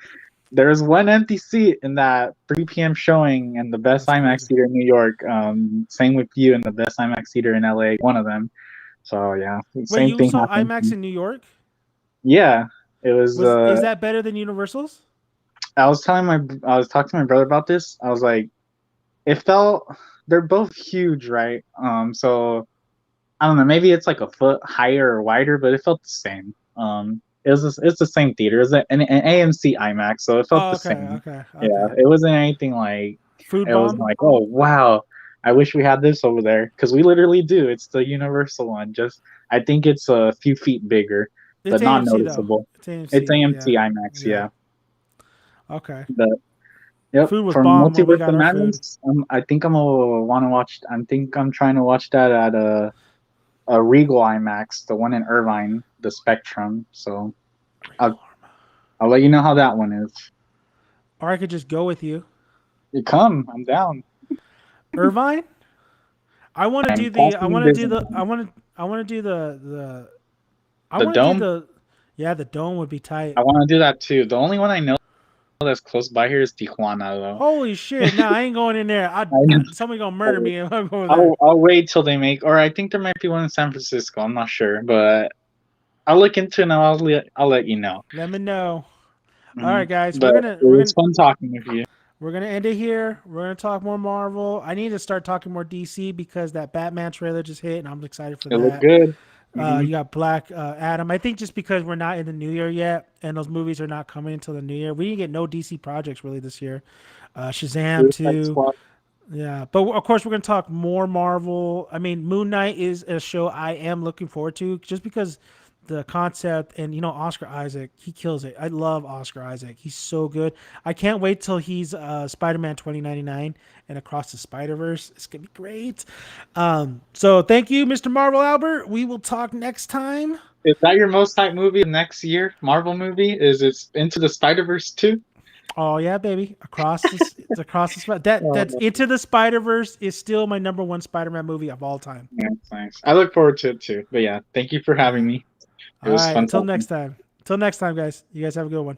there was one empty seat in that 3 p.m. showing in the best That's IMAX crazy. theater in New York. Same with you in the best IMAX theater in LA, one of them. So yeah, Wait, same you thing saw happened. IMAX in New York? Yeah, it was. Is that better than Universal's? I was talking to my brother about this. I was like, it felt they're both huge, right? So I don't know, maybe it's like a foot higher or wider, but it felt the same. It's the same theater. It's an AMC IMAX, so it felt Oh, the okay, same. okay, Yeah, okay. it wasn't anything like Food it was bomb. like, oh wow, I wish we had this over there because we literally do. It's the Universal one. Just I think it's a few feet bigger, It's but not AMC though. noticeable. It's It's AMC. AMC Yeah, IMAX, yeah. yeah. Okay. But yep, Food was for bomb when we Multiverse got of our food. Madness, I think I'm gonna want to watch. I think I'm trying to watch that at a Regal IMAX, the one in Irvine, the Spectrum. So I'll I'll let you know how that one is. Or I could just go with you. You come, I'm down. Irvine. I want to I'm do the. I crossing want to do the. Disney. I want to do the. I The want to do Dome. the. Yeah, the dome would be tight. I want to do that too. The only one I know that's close by here is Tijuana, though. Holy shit! Nah, I ain't going in there. I know. Somebody gonna murder me if I go there. I'll wait till they make, or I think there might be one in San Francisco. I'm not sure, but I'll look into it and I'll let you know. Let me know. All right, Mhm. guys. But it was fun talking with you. We're gonna end it here. We're gonna talk more Marvel. I need to start talking more DC because that Batman trailer just hit, and I'm excited for It looked that. good. Hmm. You got Black Adam. I think just because we're not in the new year yet, and those movies are not coming until the new year, we didn't get no DC projects really this year. Shazam Suicide too. Squad. Yeah, but of course we're gonna talk more Marvel. I mean, Moon Knight is a show I am looking forward to just because the concept and Oscar Isaac, he kills it. I love Oscar Isaac. He's so good. I can't wait till he's Spider-Man 2099 and Across the Spider-Verse. It's gonna be great. So thank you, Mr. Marvel Albert. We will talk next time. Is that your most hyped movie of next year? Marvel movie? Is it Into the Spider Verse 2? Oh yeah, baby. Across the that's Oh, Into the Spider-Verse is still my number one Spider-Man movie of all time. that's nice. I look forward to it too. But yeah, thank you for having Yeah. me. It All was right. fun Until talking. next time. Until next time, guys. You guys have a good one.